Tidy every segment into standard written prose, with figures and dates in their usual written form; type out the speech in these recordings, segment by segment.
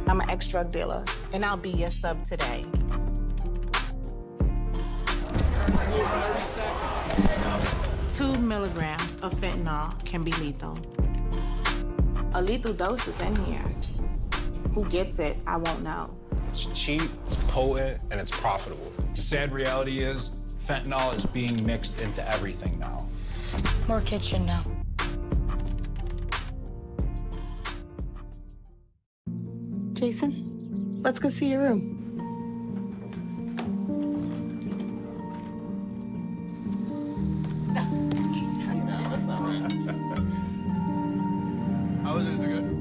I'm an ex-drug dealer, and I'll be your sub today. Two milligrams of fentanyl can be lethal. A lethal dose is in here. Who gets it, I won't know. It's cheap, it's potent, and it's profitable. The sad reality is fentanyl is being mixed into everything now. More kitchen now. Jason, let's go see your room. How is it? Is it good?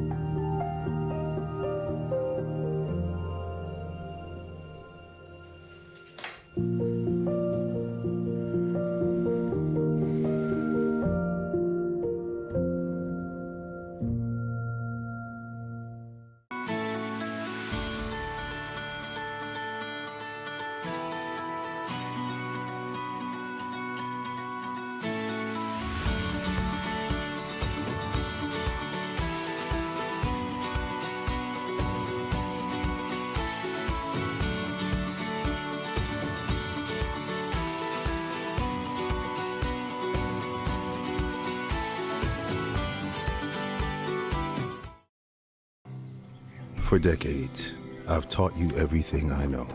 For decades, I've taught you everything I know.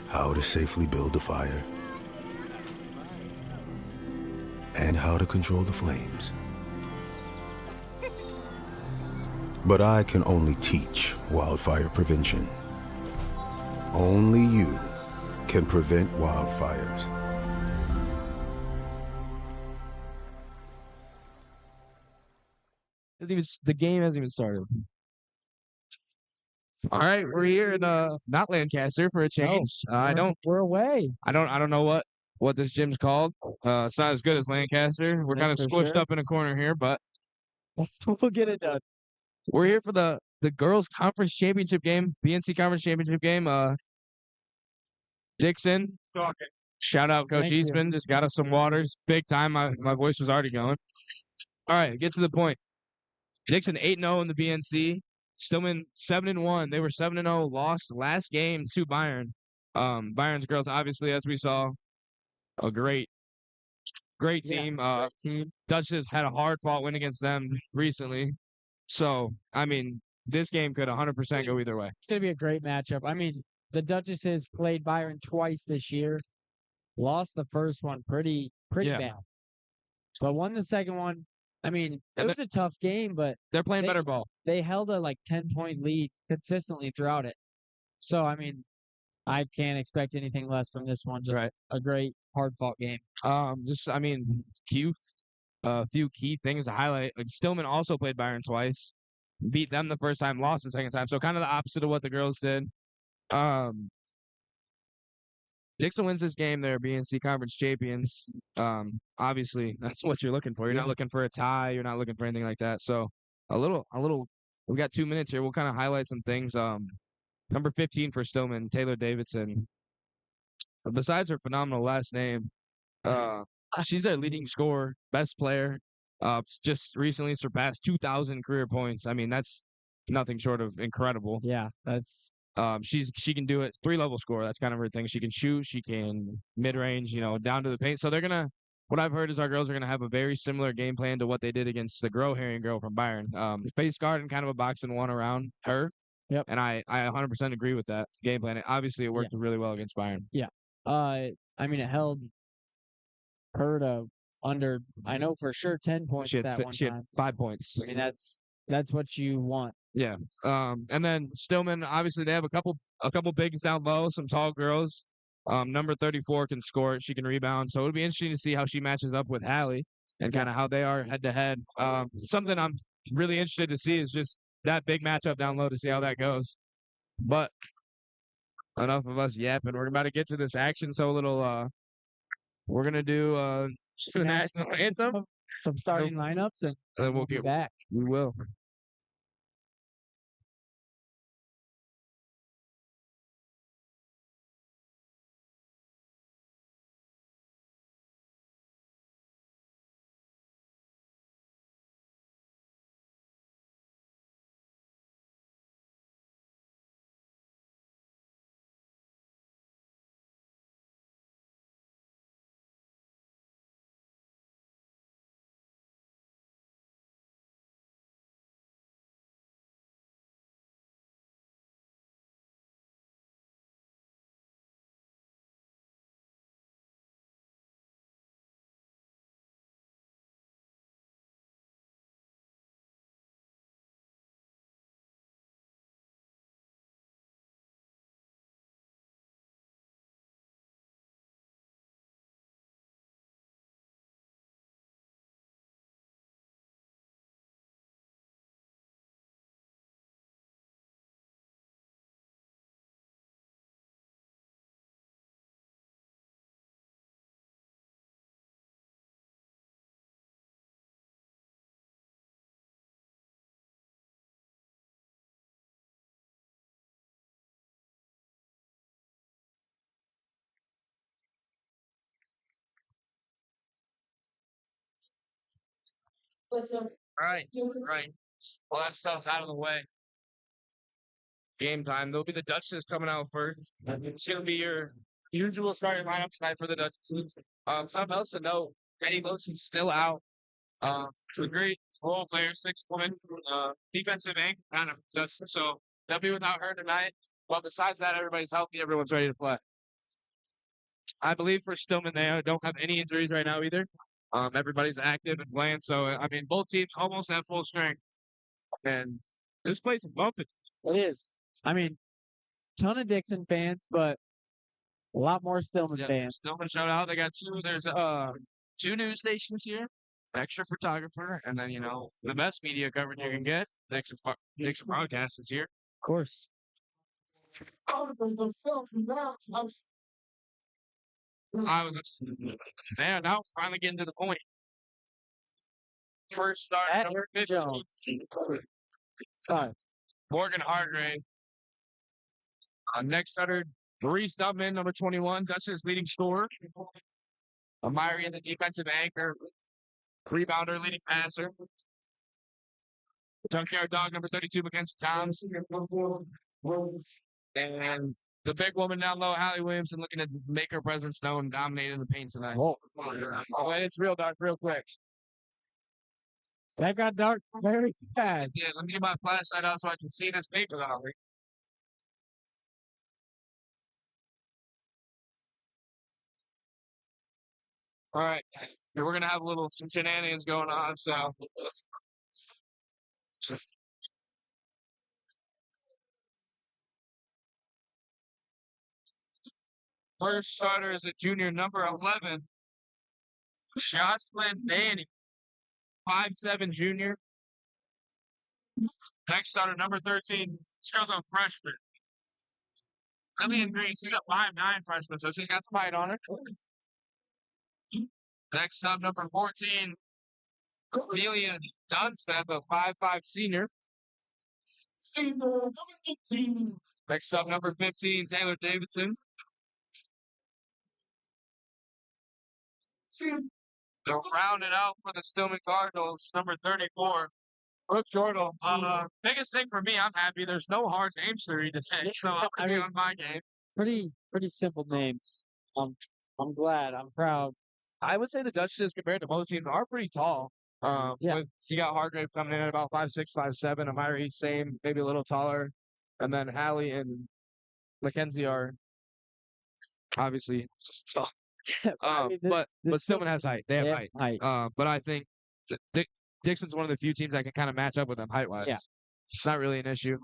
How to safely build a fire, and how to control the flames. But I can only teach wildfire prevention. Only you can prevent wildfires. The game hasn't even started. All right, we're here in not Lancaster for a change. We're away. I don't know what this gym's called. It's not as good as Lancaster. We're kind of That's for squished sure. up in a corner here, but We'll get it done. we're here for the girls' conference championship game, BNC conference championship game. Dixon, shout out Coach Thank you. Eastman, just got us some waters. Big time. My voice was already going. All right, get to the point. Dixon 8-0 in the BNC. Stillman 7-1. They were 7-0. Lost last game to Byron. Byron's girls, obviously, as we saw, a great team. Great team. Duchess had a hard-fought win against them recently. So, I mean, this game could 100% go either way. It's going to be a great matchup. I mean, the Duchesses played Byron twice this year. Lost the first one pretty Yeah. bad. But won the second one. I mean, it And was a tough game, but They're playing better ball. they held a 10-point lead consistently throughout it. So, I mean, I can't expect anything less from this one. Just Right. a great, hard-fought game. Few key things to highlight. Like Stillman also played Byron twice, beat them the first time, lost the second time. So kind of the opposite of what the girls did. Dixon wins this game. They're BNC conference champions. Obviously that's what you're looking for. You're not looking for a tie. You're not looking for anything like that. So a little. We got 2 minutes here. We'll kind of highlight some things. Number 15 for Stillman, Taylor Davidson. Besides her phenomenal last name, she's their leading scorer, best player. Just recently surpassed 2,000 career points. I mean, that's nothing short of incredible. Yeah, that's She can do it. 3-level score. That's kind of her thing. She can shoot. She can mid-range. Down to the paint. So what I've heard is our girls are gonna have a very similar game plan to what they did against the Herring girl from Byron. Face guard and kind of a box and one around her. Yep. And I 100% agree with that game plan. Obviously, it worked really well against Byron. I mean, it held her to under, I know for sure, 10 points She had that one she had time. 5 points. I mean, that's what you want. Yeah. And then Stillman, obviously, they have a couple bigs down low, some tall girls. Number 34 can score. She can rebound. So it'll be interesting to see how she matches up with Hallie and kind of how they are head to head. Something I'm really interested to see is just that big matchup down low to see how that goes. But enough of us yapping. We're about to get to this action. So we're gonna do the national anthem. Some starting lineups, and then we'll be get back. We will. Right. Well, that stuff's out of the way. Game time. There'll be the Duchesses coming out first. It's going to be your usual starting lineup tonight for the Duchesses. Something else to note, Eddie Wilson's still out. A great role player, 6'1", defensive end, kind of just so they'll be without her tonight. But besides that, everybody's healthy. Everyone's ready to play. I believe for Stillman, they don't have any injuries right now either. Everybody's active and playing. So, I mean, both teams almost at full strength. And this place is bumping. It is. I mean, ton of Dixon fans, but a lot more Stillman fans. Stillman shout out. They got there's two news stations here, extra photographer, and then, the best media coverage you can get. Dixon Broadcast is here. Of course. Now finally getting to the point. First start, number 15. Morgan Hargrave. Next starter, Reese Dubman, number 21, Dutch's leading scorer. Amiri, the defensive anchor, rebounder, leading passer. Junkyard Dog, number 32, Mackenzie Toms. And the big woman down low, Hallie Williamson, looking to make her presence known, dominating the paint tonight. Oh, it's real dark, real quick. That got dark very fast. Yeah, let me get my flashlight out so I can see this paper out. All right, we're gonna have some shenanigans going on. So, first starter is a junior, number 11, Jocelyn Danny, 5'7" junior. Next starter, number 13, this girl's a freshman. Lillian Green, she's a 5'9" freshman, so she's got some height on her. Next up, number 14, Amelia Dunstep, a 5'5" senior. Next up, number 15, Taylor Davidson. They'll round it out for the Stillman Cardinals, number 34, Brooke Jordan. Biggest thing for me, I'm happy there's no hard names to read today, so I'm going to be on my game. Pretty simple names. I'm glad. I'm proud. I would say the Duchesses, compared to most teams, are pretty tall. You got Hargrave coming in at about 5'6", 5'7". Amiri, same, maybe a little taller. And then Hallie and Mackenzie are obviously just tall. But Stillman has height. They have height. But I think Dixon's one of the few teams that can kind of match up with them height-wise. Yeah. It's not really an issue.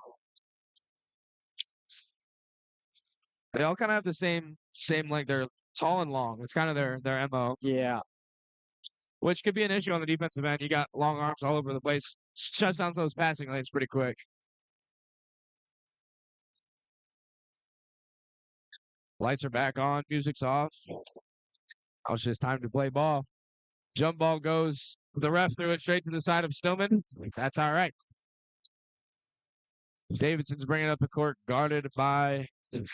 They all kind of have the same like they're tall and long. It's kind of their MO. Yeah. Which could be an issue on the defensive end. You got long arms all over the place. Shuts down those passing lanes pretty quick. Lights are back on. Music's off. Now it's just time to play ball. Jump ball goes. The ref threw it straight to the side of Stillman. That's all right. Davidson's bringing up the court, guarded by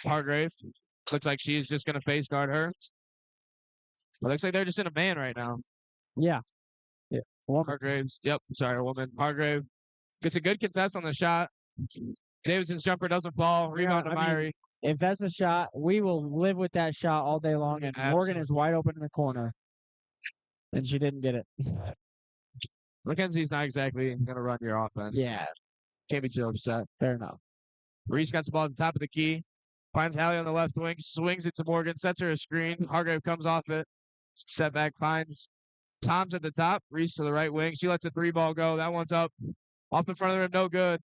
Hargrave. Looks like she is just going to face guard her. It looks like they're just in a man right now. Yeah. Hargrave's, woman. Hargrave gets a good contest on the shot. Davidson's jumper doesn't fall. Rebound to Myrie. If that's a shot, we will live with that shot all day long. And Absolutely. Morgan is wide open in the corner. And she didn't get it. Mackenzie's not exactly going to run your offense. Yeah. Can't be too upset. Fair enough. Reese got the ball at the top of the key. Finds Hallie on the left wing. Swings it to Morgan. Sets her a screen. Hargrave comes off it. Step back. Finds Tom's at the top. Reese to the right wing. She lets a 3-ball go. That one's up. Off the front of the rim. No good.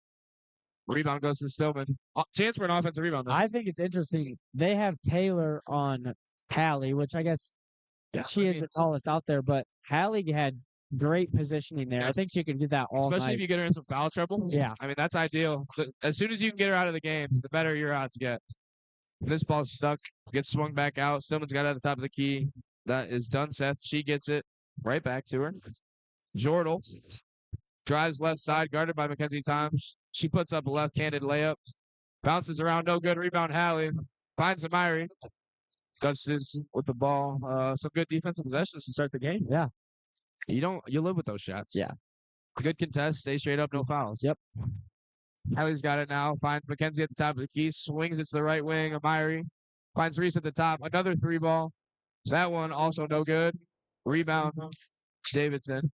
Rebound goes to Stillman. Chance for an offensive rebound, though. I think it's interesting. They have Taylor on Hallie, which I guess she is the tallest out there, but Hallie had great positioning there. Yeah. I think she can do that all Especially night. if you get her in some foul trouble. Yeah. I mean, that's ideal. As soon as you can get her out of the game, the better your odds get. This ball's stuck. Gets swung back out. Stillman's got it at the top of the key. That is done, Seth. She gets it right back to her. Jordal drives left side, guarded by Mackenzie Toms. She puts up a left-handed layup. Bounces around, no good. Rebound, Hallie. Finds Amiri. Touches with the ball. Some good defensive possessions to start the game. Yeah. You live with those shots. Yeah. Good contest. Stay straight up, no fouls. Yep. Hallie's got it now. Finds McKenzie at the top of the key. Swings it to the right wing. Amiri finds Reese at the top. Another 3-ball. That one also no good. Rebound. Davidson.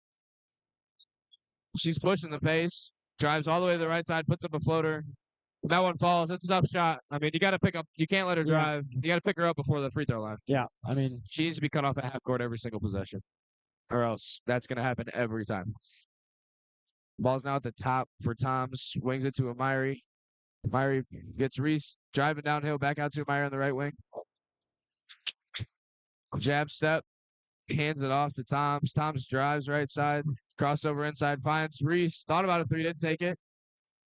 She's pushing the pace. Drives all the way to the right side. Puts up a floater. That one falls. It's a tough shot. I mean, you got to pick up. You can't let her drive. You got to pick her up before the free throw line. Yeah. I mean, She needs to be cut off at half court every single possession, or else that's going to happen every time. Ball's now at the top for Tom. Swings it to Amiri. Amiri gets Reese driving downhill. Back out to Amiri on the right wing. Jab step. Hands it off to Toms. Toms drives right side. Crossover inside. Finds Reese. Thought about a 3. Didn't take it.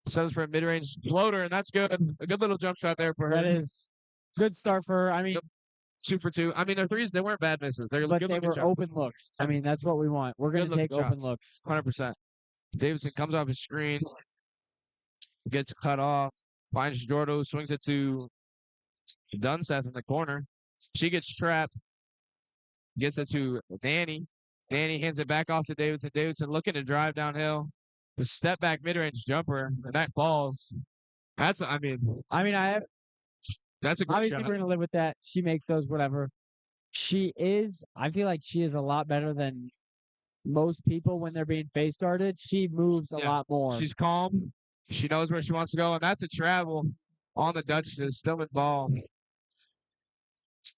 Says for a mid-range floater, and that's good. A good little jump shot there for her. that is good start for her. I mean, 2 for 2. I mean, their threes, they weren't bad misses. They're but good they looking were shots. open looks. I mean, that's what we want. We're going to Good-looking take open shots. looks. 100%. Davidson comes off his screen. Gets cut off. Finds Jordo. Swings it to Dunseth in the corner. She gets trapped. Gets it to Danny. Danny hands it back off to Davidson. Davidson looking to drive downhill. The step back mid-range jumper, and that falls. That's, I mean, that's a good Obviously, shot. we're going to live with that. She makes those, whatever. I feel like she is a lot better than most people when they're being face guarded. She moves a lot more. She's calm. She knows where she wants to go, and that's a travel on the Duchess. Stillman ball.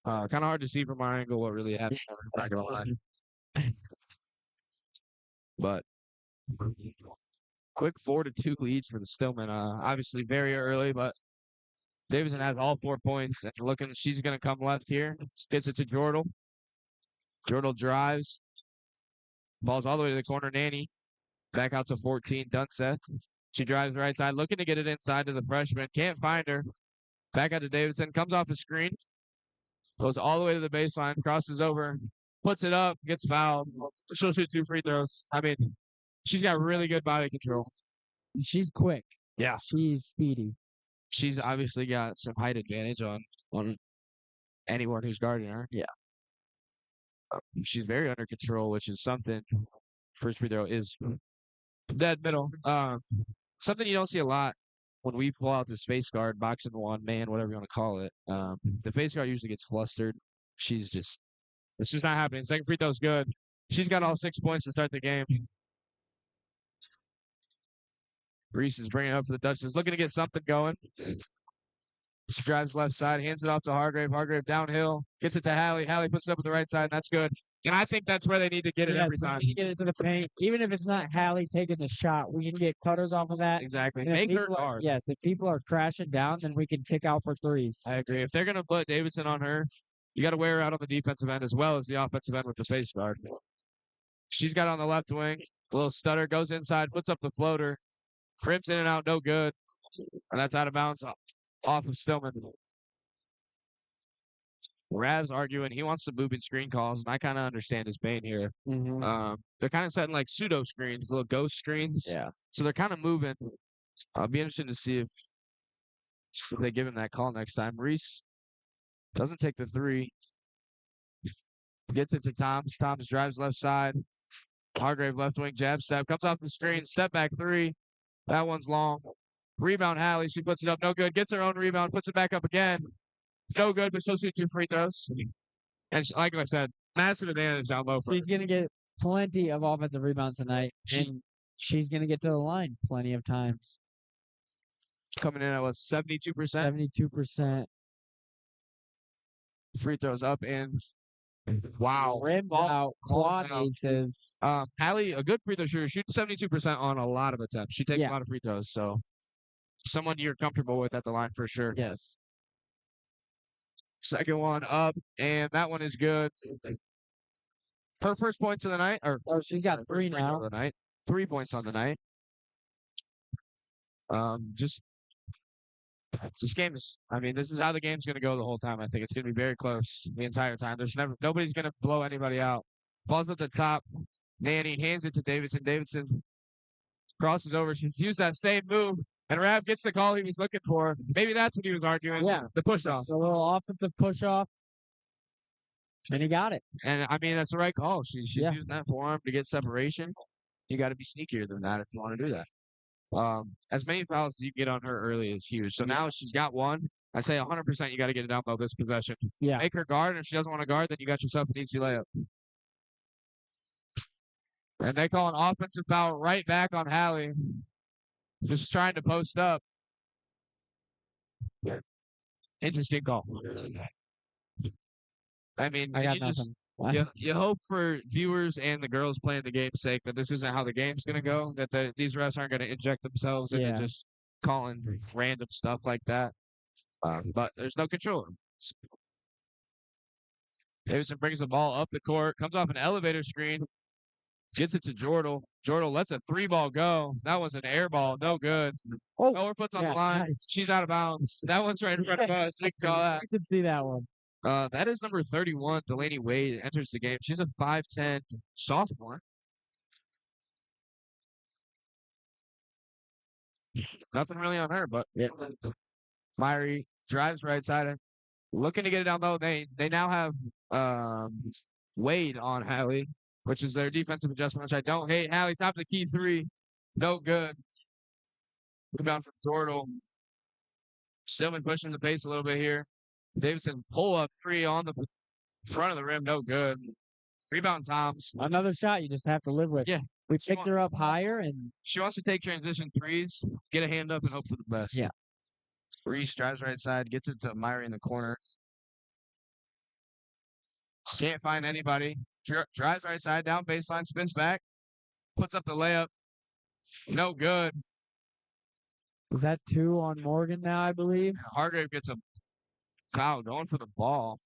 Kind of hard to see from our angle what really happened. I'm not gonna lie. But quick 4-2 lead for the Stillman. Obviously very early, but Davidson has all 4 points. And looking, she's gonna come left here. Gets it to Jordal. Jordal drives. Ball's all the way to the corner. Nanny. Back out to 14. Dunseth. She drives right side, looking to get it inside to the freshman. Can't find her. Back out to Davidson. Comes off the screen. Goes all the way to the baseline. Crosses over. Puts it up. Gets fouled. She'll shoot 2 free throws. I mean, she's got really good body control. She's quick. Yeah. She's speedy. She's obviously got some height advantage on anyone who's guarding her. Yeah. She's very under control, which is something. First free throw is dead middle. Something you don't see a lot when we pull out this face guard, boxing one, man, whatever you want to call it. The face guard usually gets flustered. It's just not happening. Second free throw's good. She's got all 6 points to start the game. Reese is bringing it up for the Dutchess, looking to get something going. She drives left side, hands it off to Hargrave. Hargrave downhill, gets it to Hallie. Hallie puts it up with the right side, and that's good. And I think that's where they need to get it every time. We need to get it to the paint. Even if it's not Hallie taking the shot, we can get cutters off of that. Exactly. And if Make her people are- guard. Yes, if people are crashing down, then we can kick out for threes. I agree. If they're going to put Davidson on her, you got to wear her out on the defensive end as well as the offensive end with the face guard. She's got it on the left wing. A little stutter, goes inside, puts up the floater. Crimps in and out, no good. And that's out of bounds off of Stillman. Rav's arguing he wants some moving screen calls, and I kind of understand his pain here. They're kind of setting like pseudo screens, little ghost screens. Yeah. So they're kind of moving. I'll be interested to see if they give him that call next time. Reese doesn't take the 3. Gets it to Toms. Toms drives left side. Hargrave left wing jab step. Comes off the screen. Step back 3. That one's long. Rebound Hallie. She puts it up. No good. Gets her own rebound. Puts it back up again. No good, but she'll shoot 2 free throws. And like I said, massive advantage down low for her. She's going to get plenty of offensive rebounds tonight. And she's going to get to the line plenty of times. Coming in at what, 72%? 72%. Free throws up and wow. Rims out. Quad out. aces. Hallie, a good free throw shooter, shooting 72% on a lot of attempts. She takes Yeah. a lot of free throws, so someone you're comfortable with at the line for sure. Yes. Second one up, and that one is good. Her first points of the night, or She's got first 3 free throw now. of the night. 3 points on the night. This game is, I mean, this is how the game's going to go the whole time. I think it's going to be very close the entire time. Nobody's going to blow anybody out. Ball's at the top. Nanny hands it to Davidson. Davidson crosses over. She's used that same move, and Rav gets the call he was looking for. Maybe that's what he was arguing. Yeah. The push off. It's a little offensive push off. And he got it. And I mean, that's the right call. She's using that forearm to get separation. You got to be sneakier than that if you want to do that. As many fouls as you get on her early is huge. So now she's got one. I say 100% you got to get it down by this possession. Yeah. Make her guard, and if she doesn't want to guard, then you got yourself an easy layup. And they call an offensive foul right back on Hallie. Just trying to post up. Interesting call. I mean, I got you just nothing. you hope for viewers and the girls playing the game's sake that this isn't how the game's going to go, that these refs aren't going to inject themselves into just calling random stuff like that. But there's no control. Davidson brings the ball up the court, comes off an elevator screen, gets it to Jordal. Jordal lets a 3-ball go. That was an air ball, no good. Oh, her foot's on the yeah, line. nice. She's out of bounds. That one's right in front of us. We can call that. I should see that one. That is number 31, Delaney Wade, enters the game. She's a 5'10 sophomore. Nothing really on her, but Myrie drives right side, looking to get it down low. They now have Wade on Hallie, which is their defensive adjustment, which I don't hate. Hallie, top of the key 3, no good. Rebound from Jordal. Stillman pushing the pace a little bit here. Davidson pull up 3 on the front of the rim, no good. Rebound Toms. Another shot you just have to live with. Yeah. We picked her up higher, and She wants to take transition threes, get a hand up, and hope for the best. Yeah. Reese drives right side, gets it to Myrie in the corner. Can't find anybody. Drives right side, down baseline, spins back, puts up the layup. No good. is that 2 on Morgan now, I believe? Hargrave gets a foul going for the ball.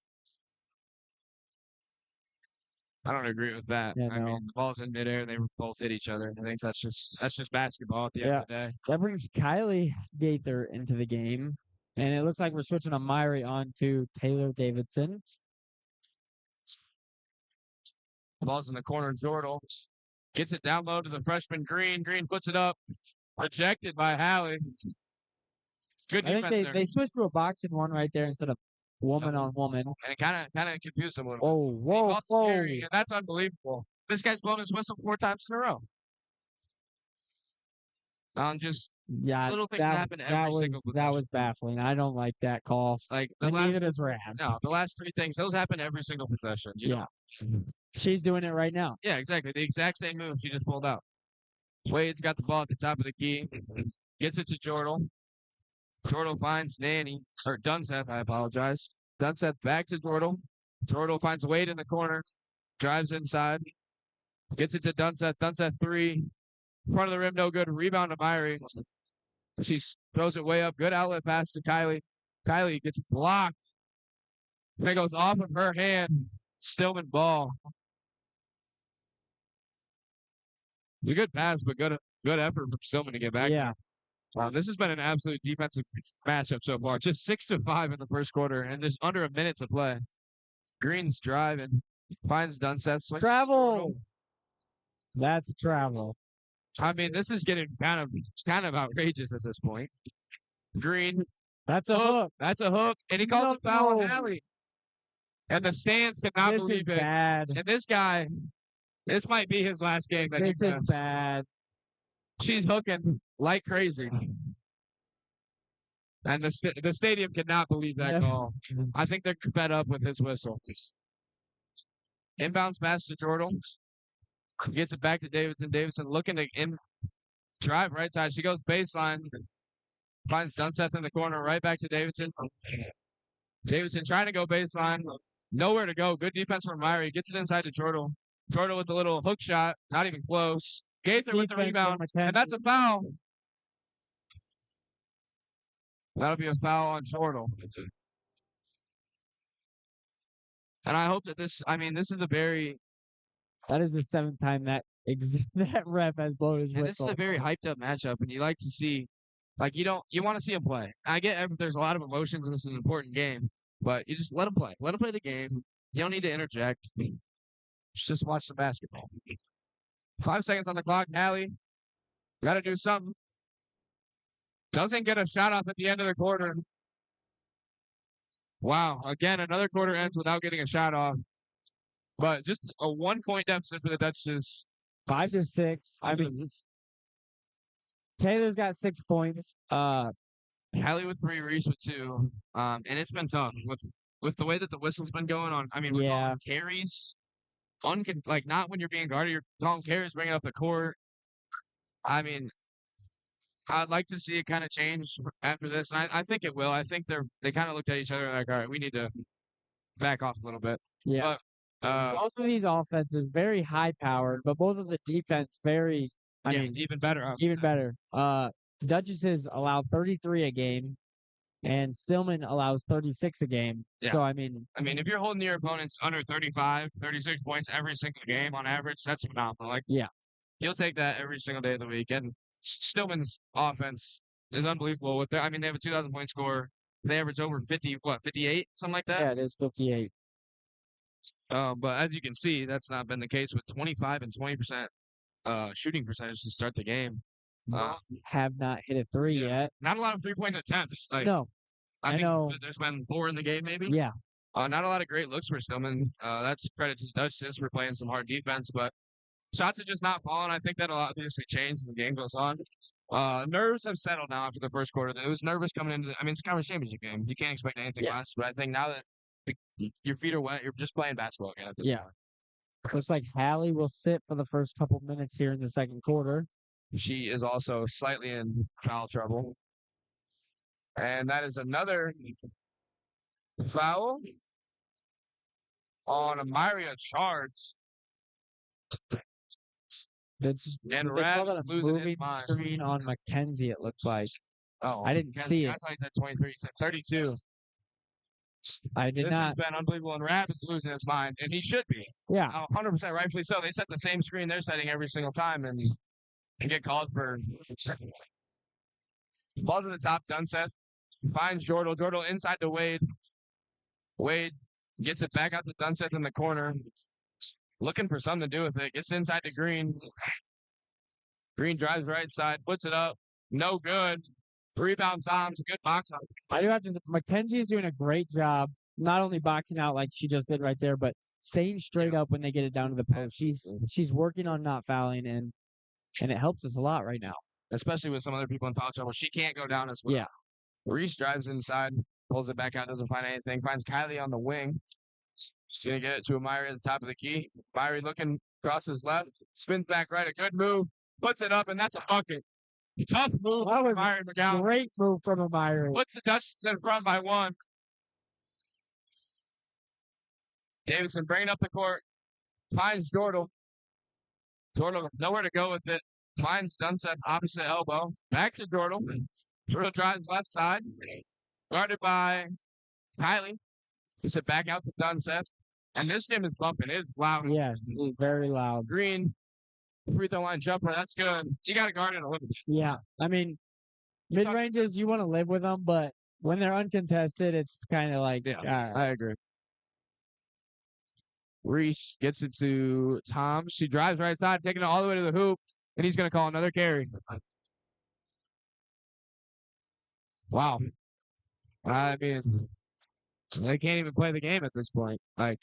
I don't agree with that. Yeah, I no. mean, the ball's in midair. They both hit each other. I think that's just basketball at the end of the day. That brings Kylie Gaither into the game. And it looks like we're switching a Myrie on to Taylor Davidson. Ball's in the corner. Jordal gets it down low to the freshman Green. Green puts it up. Rejected by Hallie. Good I defense think there. they switched to a boxing one right there instead of woman on woman. And it kind of confused him a little Oh, bit. whoa, Lots of whoa. carry, and that's unbelievable. This guy's blown his whistle 4 times in a row. Just Yeah, little things happen every single that possession. was baffling. I don't like that call. like And neither does Ram. the last 3 things, those happen every single possession. You know? She's doing it right now. Yeah, exactly. The exact same move she just pulled out. Wade's got the ball at the top of the key. Gets it to Jordal. Jordal finds Dunseth, I apologize. Dunseth back to Jordal. Jordal finds Wade in the corner. Drives inside. Gets it to Dunseth. Dunseth 3. Front of the rim, no good. Rebound to Myrie. She throws it way up. Good outlet pass to Kylie. Kylie gets blocked. And it goes off of her hand. Stillman ball. A good pass, but good effort from Stillman to get back. Yeah. This has been an absolute defensive matchup so far. Just 6-5 in the first quarter, and there's under a minute to play. Green's driving, finds Dunseth. switches to Travel. Jordal. That's travel. I mean, this is getting kind of outrageous at this point. Green, That's a hook. that's a hook, and he calls a foul on No. Hallie. And the stands cannot This is believe it. bad. And this guy, this might be his last game that This he is refs. bad. She's hooking like crazy. And the stadium cannot believe that Yeah. call. I think they're fed up with his whistle. Inbounds pass to Jordal. Gets it back to Davidson. Davidson looking to drive right side. She goes baseline. Finds Dunseth in the corner. Right back to Davidson. Davidson trying to go baseline. Nowhere to go. Good defense from Myrie. Gets it inside to Jordal. Jordal with a little hook shot. Not even close. Gaither with the Defense rebound. from And that's a foul. That'll be a foul on Jordal. And I hope that this is a very, That is the 7th time that that ref has blown his and this is whistle. a very hyped up matchup, and you like to see, you want to see him play. I get there's a lot of emotions, and this is an important game, but you just let him play. Let him play the game. You don't need to interject. Just watch the basketball. 5 seconds on the clock. Hallie, got to do something. Doesn't get a shot off at the end of the quarter. Wow. Again, another quarter ends without getting a shot off. But just a 1-point deficit for the Duchess. 5 to 6. I mean, Taylor's got 6 points. Hallie with 3, Reese with 2. And it's been tough with the way that the whistle's been going on. I mean, we're Yeah. calling carries. Like not when you're being guarded, you're calling carries, bringing up the court. I mean, I'd like to see it kind of change after this, and I think it will. I think they kind of looked at each other like, all right, we need to back off a little bit. Yeah. But Both of these offenses very high powered, but both of the defense very. I mean, even better. even better. Duchesses allow 33 a game, and Stillman allows 36 a game. Yeah. So I mean, if you're holding your opponents under 35, 36 points every single game on average, that's phenomenal. Like, yeah, you'll take that every single day of the week. And Stillman's offense is unbelievable. They have a 2,000 point score. They average over 58, something like that. yeah, it is 58. But as you can see, that's not been the case with 25 and 20% shooting percentage to start the game. Have not hit a 3 yet. Not a lot of 3-point attempts. Like, No, I think know. there's been 4 in the game, maybe. Yeah, Not a lot of great looks for Stillman. That's credit to Duchess for playing some hard defense, but shots are just not falling. I think that'll obviously change as the game goes on. Nerves have settled now after the first quarter. It was nervous coming into it's a conference championship game. You can't expect anything less. But I think now that your feet are wet, you're just playing basketball again. yeah. Looks like Hallie will sit for the first couple minutes here in the second quarter. She is also slightly in foul trouble. And that is another foul on Amaria Charts. That's And they call Rav's that a losing his moving mind. screen on Mackenzie. It looks like Oh, I didn't see it. I thought he said 23. He said 32. I did This has not. been unbelievable, and Rav is losing his mind, and he should be. Yeah, 100% rightfully so. They set the same screen they're setting every single time, and get called for. Balls at the top, Dunset. Finds Jordal. Jordal inside to Wade. Wade gets it back out to Dunset in the corner. Looking for something to do with it. Gets inside to Green. Green drives right side, puts it up. No good. Rebound Tom's good box up. I do have to. Mackenzie is doing a great job, not only boxing out like she just did right there, but staying straight up when they get it down to the post. She's working on not fouling, and it helps us a lot right now. Especially with some other people in foul trouble. She can't go down as well. Yeah. Reese drives inside, pulls it back out, doesn't find anything. Finds Kylie on the wing. She's going to get it to Amiri at the top of the key. Amiri looking across his left. Spins back right. A good move. Puts it up, and that's a bucket. Tough move That from was Amiri McGowan. Great move from Amiri. Puts the Duchess in front by 1. Davidson bringing up the court. Finds Jordal. Jordal nowhere to go with it. Finds Dunset opposite elbow. Back to Jordal. Jordal drives left side. Guarded by Kylie. Gets it back out to Dunset. And this gym is bumping. It's loud. Yes, it's very loud. Green. Free throw line jumper. That's good. You got to guard it a little bit. Yeah, I mean, mid ranges you want to live with them, but when they're uncontested, it's kind of like. Yeah, I agree. Reese gets it to Tom. She drives right side, taking it all the way to the hoop, and he's going to call another carry. Wow. I mean, they can't even play the game at this point. Like,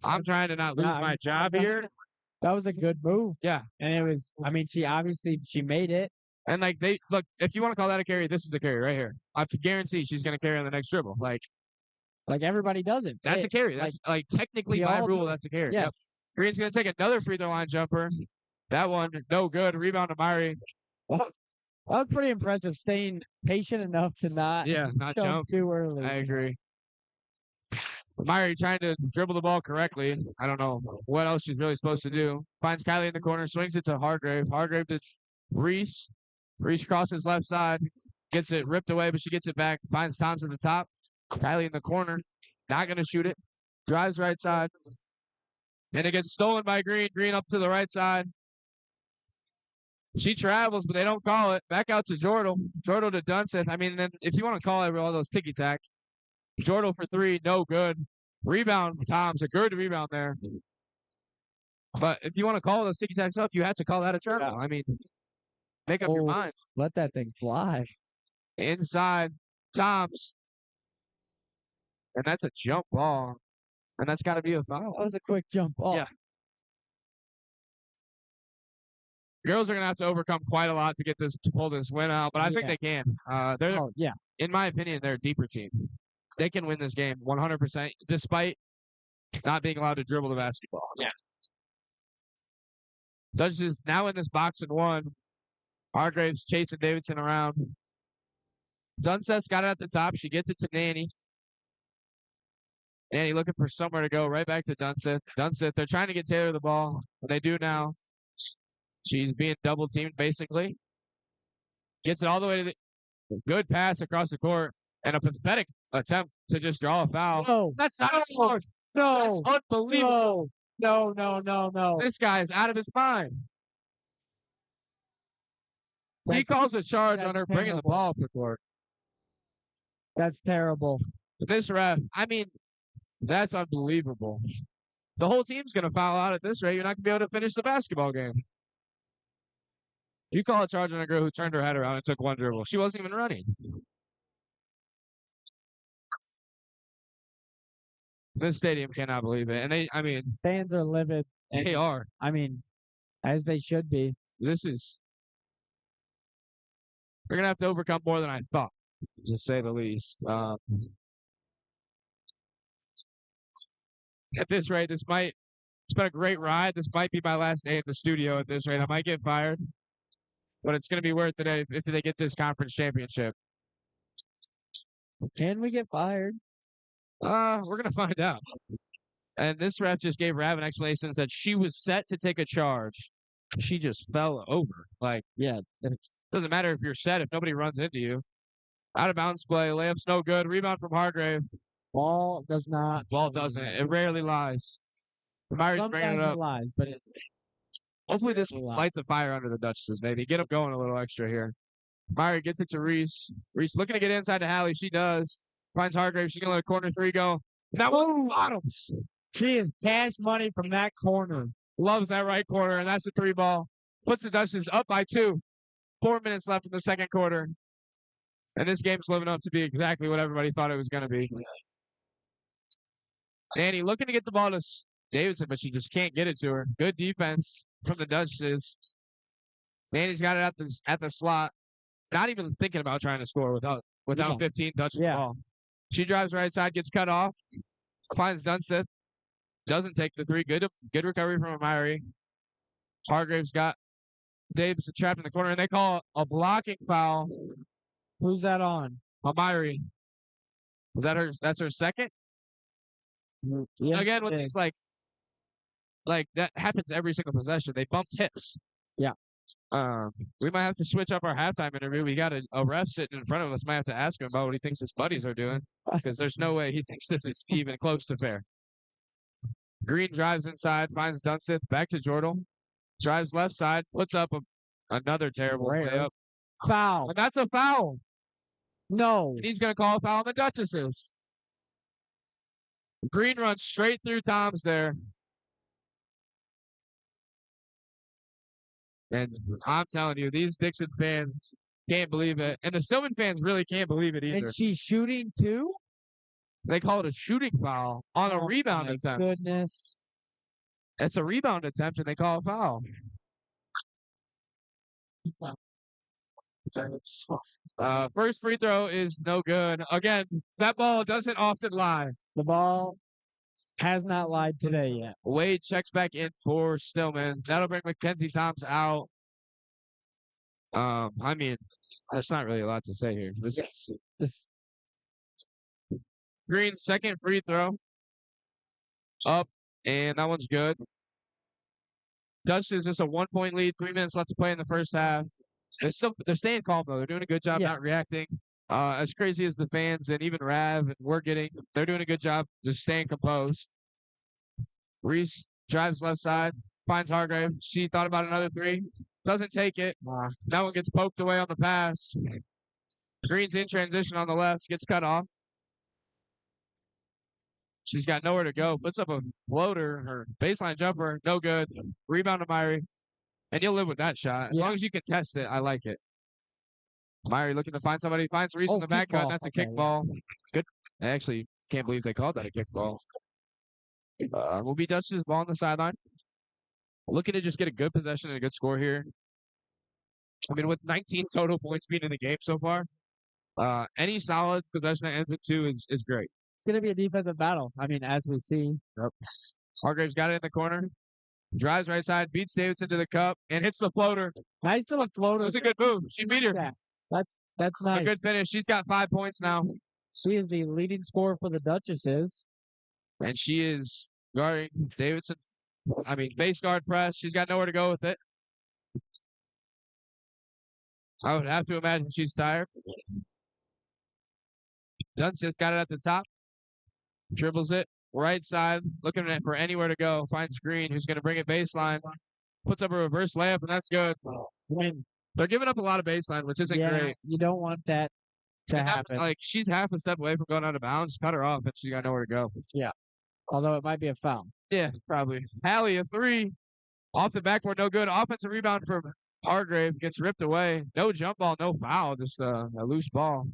I'm trying to not lose my job here. That was a good move. Yeah. And it was, I mean, she made it. And, like, look, if you want to call that a carry, this is a carry right here. I can guarantee she's going to carry on the next dribble. Like everybody does it. That's a carry. That's, technically by rule, that's a carry. Yes. Yep. Green's going to take another free throw line jumper. That one, no good. Rebound to Myri. That was pretty impressive, staying patient enough to not jump too early. I agree. Myri trying to dribble the ball correctly. I don't know what else she's really supposed to do. Finds Kylie in the corner, swings it to Hargrave. Hargrave to Reese. Reese crosses left side. Gets it ripped away, but she gets it back. Finds Thompson at the top. Kylie in the corner. Not going to shoot it. Drives right side. And it gets stolen by Green. Green up to the right side. She travels, but they don't call it. Back out to Jordal. Jordal to Dunseth. I mean, then if you want to call it all those ticky-tack. Jordal for 3, no good. Rebound, Tom's a good rebound there. But if you want to call those ticky-tack stuff, you have to call that a travel. Yeah. I mean, make up your mind. Let that thing fly. Inside, Tom's. And that's a jump ball. And that's got to be a foul. That was a quick jump ball. Yeah. Girls are gonna have to overcome quite a lot to pull this win out, but I think Yeah. they can. They're, Oh, yeah. in my opinion, they're a deeper team. They can win this game 100%, despite not being allowed to dribble the basketball. Yeah. Duchess now in this box and one. Hargraves chasing Davidson around. Dunset's got it at the top. She gets it to Nanny. Nanny looking for somewhere to go. Right back to Dunset. Dunset, they're trying to get Taylor the ball. What they do now. She's being double teamed, basically. Gets it all the way to the good pass across the court. And a pathetic attempt to just draw a foul. No. That's not smart. No. That's unbelievable. No. This guy is out of his mind. He That's- calls a charge on that's her bringing the terrible. ball up the court. That's terrible. This ref, I mean, that's unbelievable. The whole team's going to foul out at this rate. You're not going to be able to finish the basketball game. You call a charge on a girl who turned her head around and took one dribble. She wasn't even running. This stadium cannot believe it. And Fans are livid. they are. I mean, as they should be. This is. We're going to have to overcome more than I thought, to say the least. At this rate, it's been a great ride. This might be my last day in the studio at this rate. I might get fired, but it's going to be worth it if they get this conference championship. Can we get fired? We're going to find out. And this ref just gave Rav an explanation that she was set to take a charge. She just fell over. Like, Yeah. doesn't matter if you're set if nobody runs into you. Out of bounds play. Layup's no good. Rebound from Hargrave. Ball does not. Ball doesn't. It rarely lies. Myri's bringing Sometimes it it up. lies, but Hopefully this a lot. lights a fire under the Duchesses, maybe. Get them going a little extra here. Myri gets it to Reese. Reese looking to get inside to Hallie. She does. Finds Hargrave. She's going to let a corner three go. That was bottoms. she is cash money from that corner. Loves that right corner, and that's the three ball. Puts the Duchesses up by 2. 4 minutes left in the second quarter. And this game's living up to be exactly what everybody thought it was going to be. Annie looking to get the ball to Davidson, but she just can't get it to her. Good defense from the Duchesses. Annie's got it at the slot. Not even thinking about trying to score without Yeah. 15 touching Yeah. the ball. She drives right side, gets cut off. Finds Dunset. Doesn't take the three. Good recovery from Amiri. Hargrave's got Davidson trapped in the corner, and they call a blocking foul. Who's that on? Amiri. Was that her? That's her second? Yes, Again, with it these is. like that happens every single possession. They bump tips. Yeah. We might have to switch up our halftime interview. We got a ref sitting in front of us. Might have to ask him about what he thinks his buddies are doing, because there's no way he thinks this is even close to fair. Green drives inside, finds Dunset, back to Jordal. Drives left side, puts up another terrible Rare. layup. Foul. And that's a foul. No. And he's going to call a foul on the Duchesses. Green runs straight through Tom's there. And I'm telling you, these Dixon fans can't believe it. And the Stillman fans really can't believe it either. And she's shooting too? They call it a shooting foul on a rebound my attempt. Goodness. It's a rebound attempt, and they call a foul. First free throw is no good. Again, that ball doesn't often lie. The ball has not lied today yet. Wade checks back in for Stillman. That'll bring Mackenzie Toms out. I mean, there's not really a lot to say here. This is Just Green's second free throw. Up, and that one's good. Dutch is just a 1-point lead. 3 minutes left to play in the first half. They're staying calm though. They're doing a good job not reacting. As crazy as the fans and even Rav and we're getting, they're doing a good job just staying composed. Reese drives left side, finds Hargrave. She thought about another three, doesn't take it. That one gets poked away on the pass. Green's in transition on the left, gets cut off. She's got nowhere to go. Puts up a floater, her baseline jumper, no good. Rebound to Myri. And you'll live with that shot. As long as you can test it, I like it. Myri looking to find somebody. Finds Reese in the back cut. That's a kickball. Good. I actually can't believe they called that a kickball. Will be Dutch's ball on the sideline. Looking to just get a good possession and a good score here. I mean, with 19 total points being in the game so far, any solid possession that ends in 2 is great. It's going to be a defensive battle. I mean, as we see. Hargrave's got it in the corner. Drives right side, beats Davidson to the cup, and hits the floater. Nice little floater. It was a good move. She beat her. Yeah, that's nice. A good finish. She's got 5 points now. She is the leading scorer for the Duchesses. And she is guarding Davidson. I mean, base guard press. She's got nowhere to go with it. I would have to imagine she's tired. Dunson's got it at the top. Dribbles it. Right side. Looking for anywhere to go. Finds Green, who's going to bring it baseline. Puts up a reverse layup, and that's good. When They're giving up a lot of baseline, which isn't great. you don't want that to happen. Like, she's half a step away from going out of bounds. Cut her off, and she's got nowhere to go. Although it might be a foul. Yeah, probably. Hallie, a 3. Off the backboard, no good. Offensive rebound from Hargrave. Gets ripped away. No jump ball, no foul. Just a loose ball.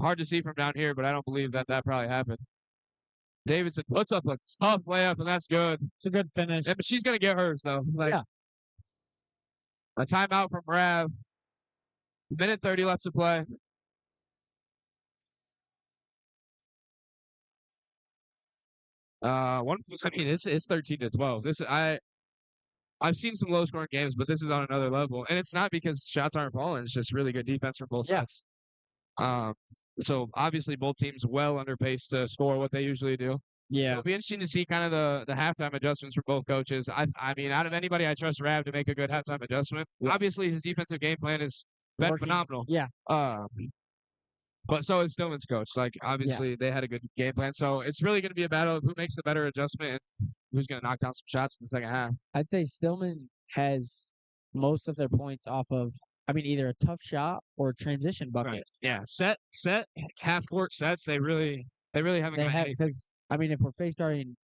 Hard to see from down here, but I don't believe that probably happened. Davidson puts up a tough layup, and that's good. It's a good finish. Yeah, but she's going to get hers, though. Yeah. A timeout from Rav. Minute 30 left to play. I mean, it's 13-12. I've seen some low scoring games, but this is on another level. And it's not because shots aren't falling, it's just really good defense from both sides. So obviously both teams well under pace to score what they usually do. Yeah. So it'll be interesting to see kind of the halftime adjustments from both coaches. I mean, out of anybody, I trust Rav to make a good halftime adjustment. Yeah. Obviously his defensive game plan has been Working. phenomenal. Yeah. But so is Stillman's coach. Like, obviously, they had a good game plan. So it's really going to be a battle of who makes the better adjustment and who's going to knock down some shots in the second half. I'd say Stillman has most of their points off of, either a tough shot or a transition bucket. Right. Yeah. Set, half court sets. They really haven't They got have, anything. because, if we're face guarding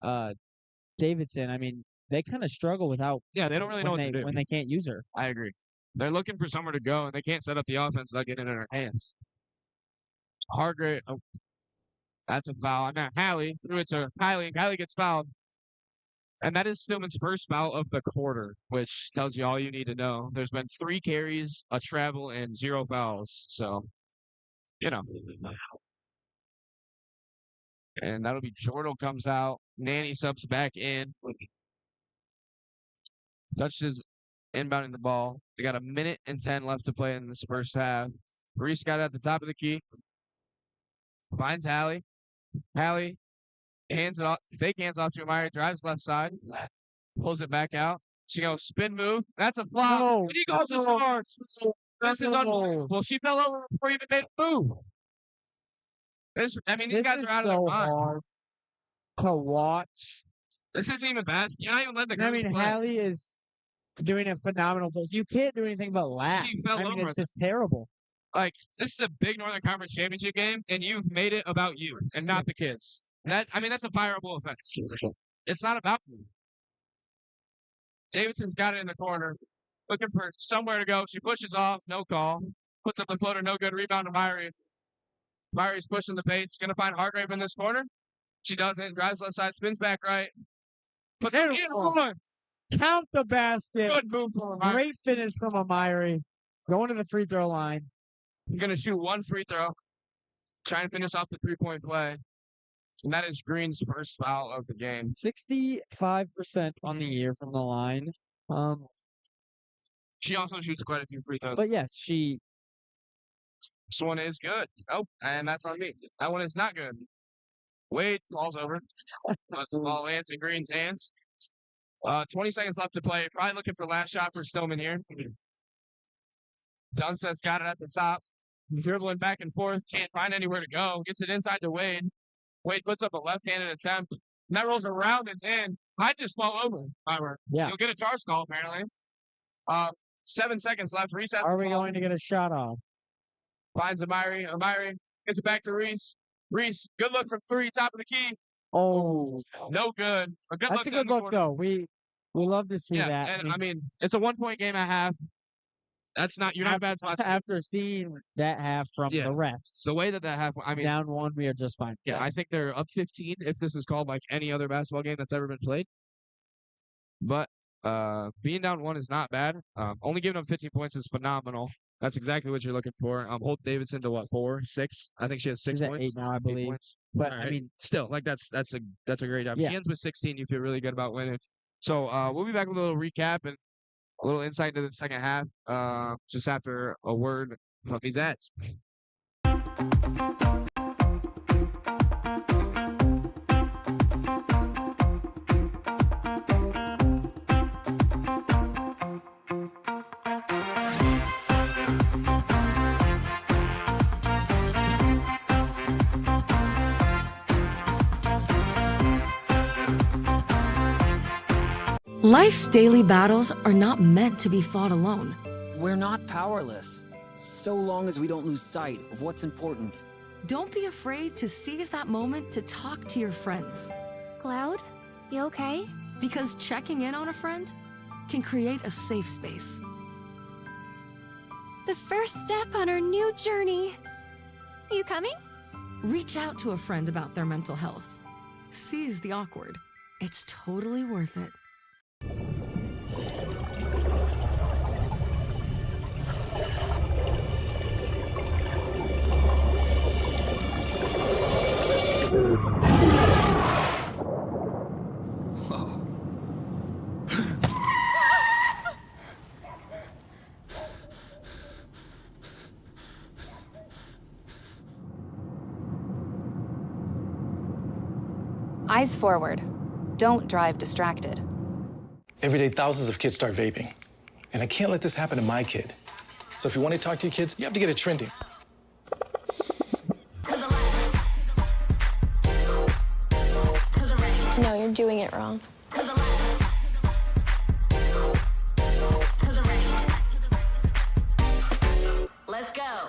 Davidson, they kind of struggle without Yeah, they don't really know what to do. when they can't use her. I agree. They're looking for somewhere to go, and they can't set up the offense without getting it in their hands. Hargrave, that's a foul. Now Hallie threw it to Kylie, and Kylie gets fouled. And that is Stillman's first foul of the quarter, which tells you all you need to know. There's been 3 carries, a travel, and 0 fouls. So, And that'll be Jordal comes out. Nanny subs back in. Duchess inbounding the ball. They got 1:10 left to play in this first half. Reese got it at the top of the key. Finds Hallie. Hallie hands it off. Fake hands off to Amaya. Drives left side. Pulls it back out. She goes spin move. That's a flop. No. And he goes to starts. This is unbelievable. She fell over before he even made a move. These guys are out of their mind. Hard to watch. This isn't even bad. You're not even letting the girls play. Hallie is doing a phenomenal post. You can't do anything but laugh. She fell over. It's just terrible. Like, this is a big Northern Conference championship game, and you've made it about you and not the kids. That's a fireable offense. It's not about you. Davidson's got it in the corner, looking for somewhere to go. She pushes off, no call. Puts up the floater, no good. Rebound to Myrie. Myrie's pushing the pace. Going to find Hargrave in this corner. She doesn't. Drives left side, spins back right. Puts it in one. Count the basket. Good move from Myrie. Great finish from Amiri. Going to the free throw line. Going to shoot 1 free throw. Trying to finish off the 3-point play. And that is Green's first foul of the game. 65% on the year from the line. She also shoots quite a few free throws. But yes, This one is good. Oh, and that's on me. That one is not good. Wade falls over. But the ball lands in Green's hands. 20 seconds left to play. Probably looking for last shot for Stillman here. Dunseth's got it at the top. Dribbling back and forth. Can't find anywhere to go. Gets it inside to Wade. Wade puts up a left-handed attempt. And that rolls around and in. Might just fall over. Yeah. You'll get a charge call, apparently. 7 seconds left. Reese has are the we ball. going to get a shot off? Finds Amiri. Amiri gets it back to Reese. Reese, good look from 3, top of the key. Oh, No good. A good that's look a good down the look, corner. though. We love to see that. And it's a 1-point game at half. That's not, you're not bad spots. After seeing that half from the refs, The way that half, down 1, we are just fine. yeah, I think they're up 15 if this is called like any other basketball game that's ever been played. But Being down 1 is not bad. Only giving up 15 points is phenomenal. That's exactly what you're looking for. Holt Davidson to what, 4, 6? I think she has 6 She's at points. 8 now, I 8 believe. points. But All I right. mean, Still, like that's a great job. Yeah. She ends with 16. You feel really good about winning. So we'll be back with a little recap and a little insight into the second half. Just after a word from these ads. Life's daily battles are not meant to be fought alone. We're not powerless, so long as we don't lose sight of what's important. Don't be afraid to seize that moment to talk to your friends. Cloud, you okay? Because checking in on a friend can create a safe space. The first step on our new journey. You coming? Reach out to a friend about their mental health. Seize the awkward. It's totally worth it. Eyes forward. Don't drive distracted. Every day, thousands of kids start vaping. And I can't let this happen to my kid. So if you want to talk to your kids, you have to get it trending. No, you're doing it wrong. Let's go.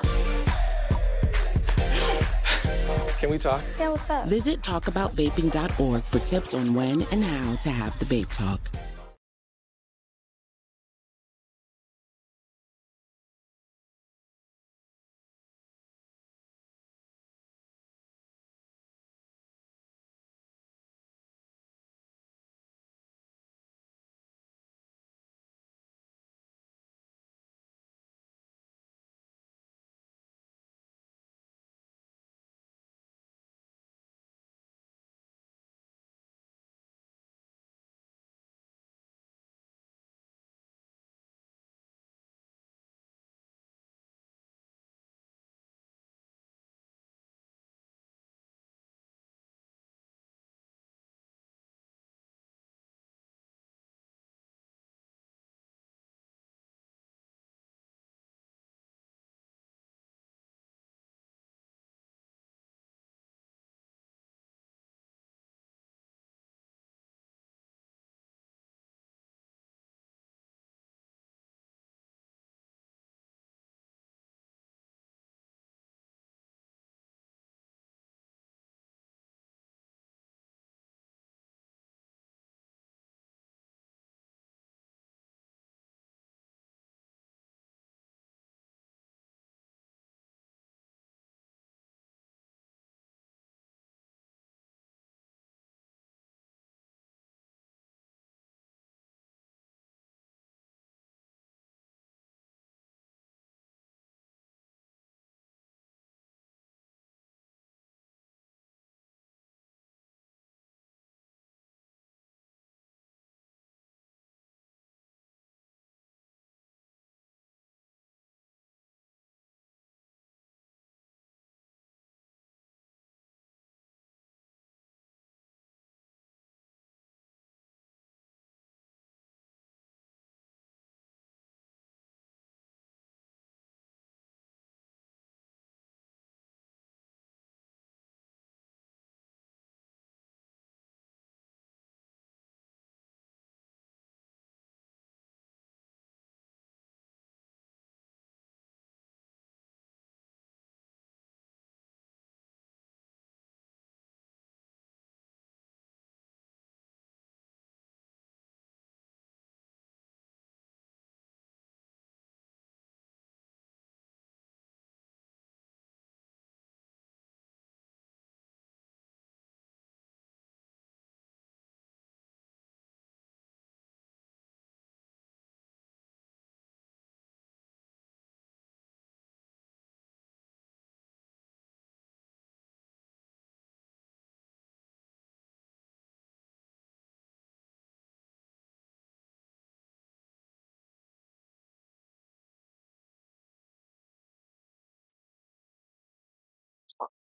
Can we talk? Yeah, what's up? Visit talkaboutvaping.org for tips on when and how to have the vape talk.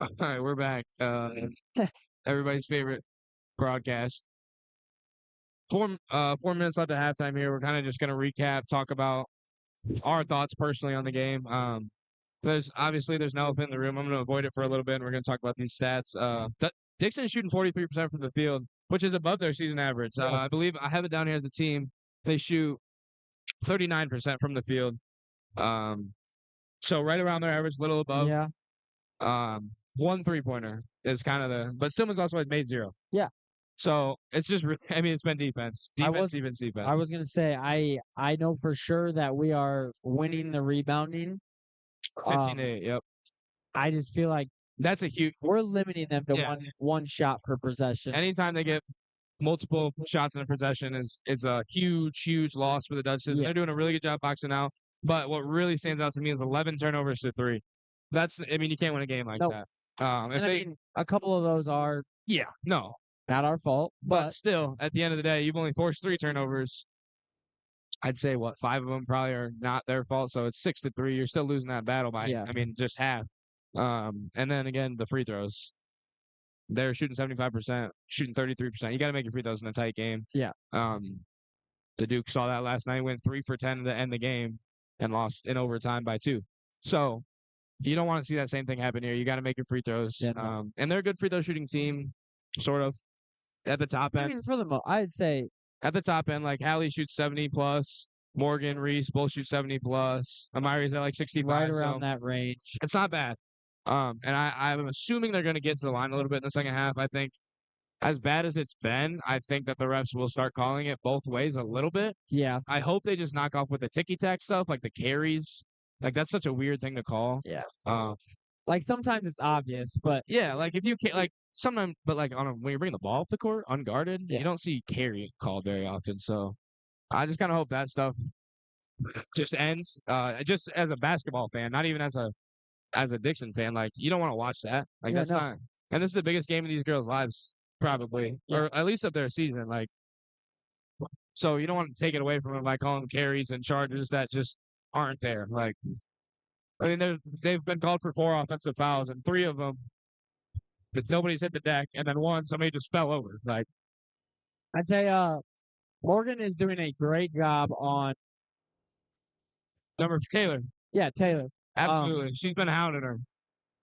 All right, we're back. Everybody's favorite broadcast. 4 minutes left at halftime here. We're kind of just going to recap, talk about our thoughts personally on the game. There's an elephant in the room. I'm going to avoid it for a little bit, and we're going to talk about these stats. Dixon is shooting 43% from the field, which is above their season average. I believe I have it down here as a team. They shoot 39% from the field. So right around their average, a little above. Yeah. 1 3-pointer is kind of but Stillman's also made 0. Yeah. So it's just, it's been defense. Defense. I was going to say, I know for sure that we are winning the rebounding. 15-8, yep. I just feel like that's a huge. We're limiting them to one shot per possession. Anytime they get multiple shots in a possession is a huge loss for the Dutchess. Yeah. They're doing a really good job boxing out. But what really stands out to me is 11 turnovers to 3. You can't win a game like that. A couple of those are not our fault, but still, at the end of the day, you've only forced 3 turnovers. I'd say 5 of them probably are not their fault. So it's 6-3. You're still losing that battle by just half. And then again, the free throws. They're shooting 75%, shooting 33%. You got to make your free throws in a tight game. Yeah. The Duke saw that last night. Went 3 for 10 to end the game and lost in overtime by 2. So you don't want to see that same thing happen here. You got to make your free throws. Yeah, and they're a good free throw shooting team, sort of, at the top end. I mean, for the I'd say at the top end, like Hallie shoots 70+, Morgan, Reese both shoot 70+. Amiri's at 65. Right around that range. It's not bad. And I'm assuming they're going to get to the line a little bit in the second half. I think as bad as it's been, I think that the refs will start calling it both ways a little bit. Yeah. I hope they just knock off with the ticky-tack stuff, like the carries. Like, that's such a weird thing to call. Yeah. Sometimes it's obvious, but... Yeah, if you can't, sometimes, but when you're bringing the ball up the court, unguarded, you don't see carry called very often. So I just kind of hope that stuff just ends. Just as a basketball fan, not even as a Dixon fan, you don't want to watch that. That's not... And this is the biggest game of these girls' lives, probably. Yeah. Or at least of their season. So you don't want to take it away from them by calling carries and charges that just aren't there. They've been called for 4 offensive fouls, and 3 of them, but nobody's hit the deck, and then 1, somebody just fell over. I'd say Morgan is doing a great job on Taylor. Yeah, Taylor. Absolutely. She's been hounding her.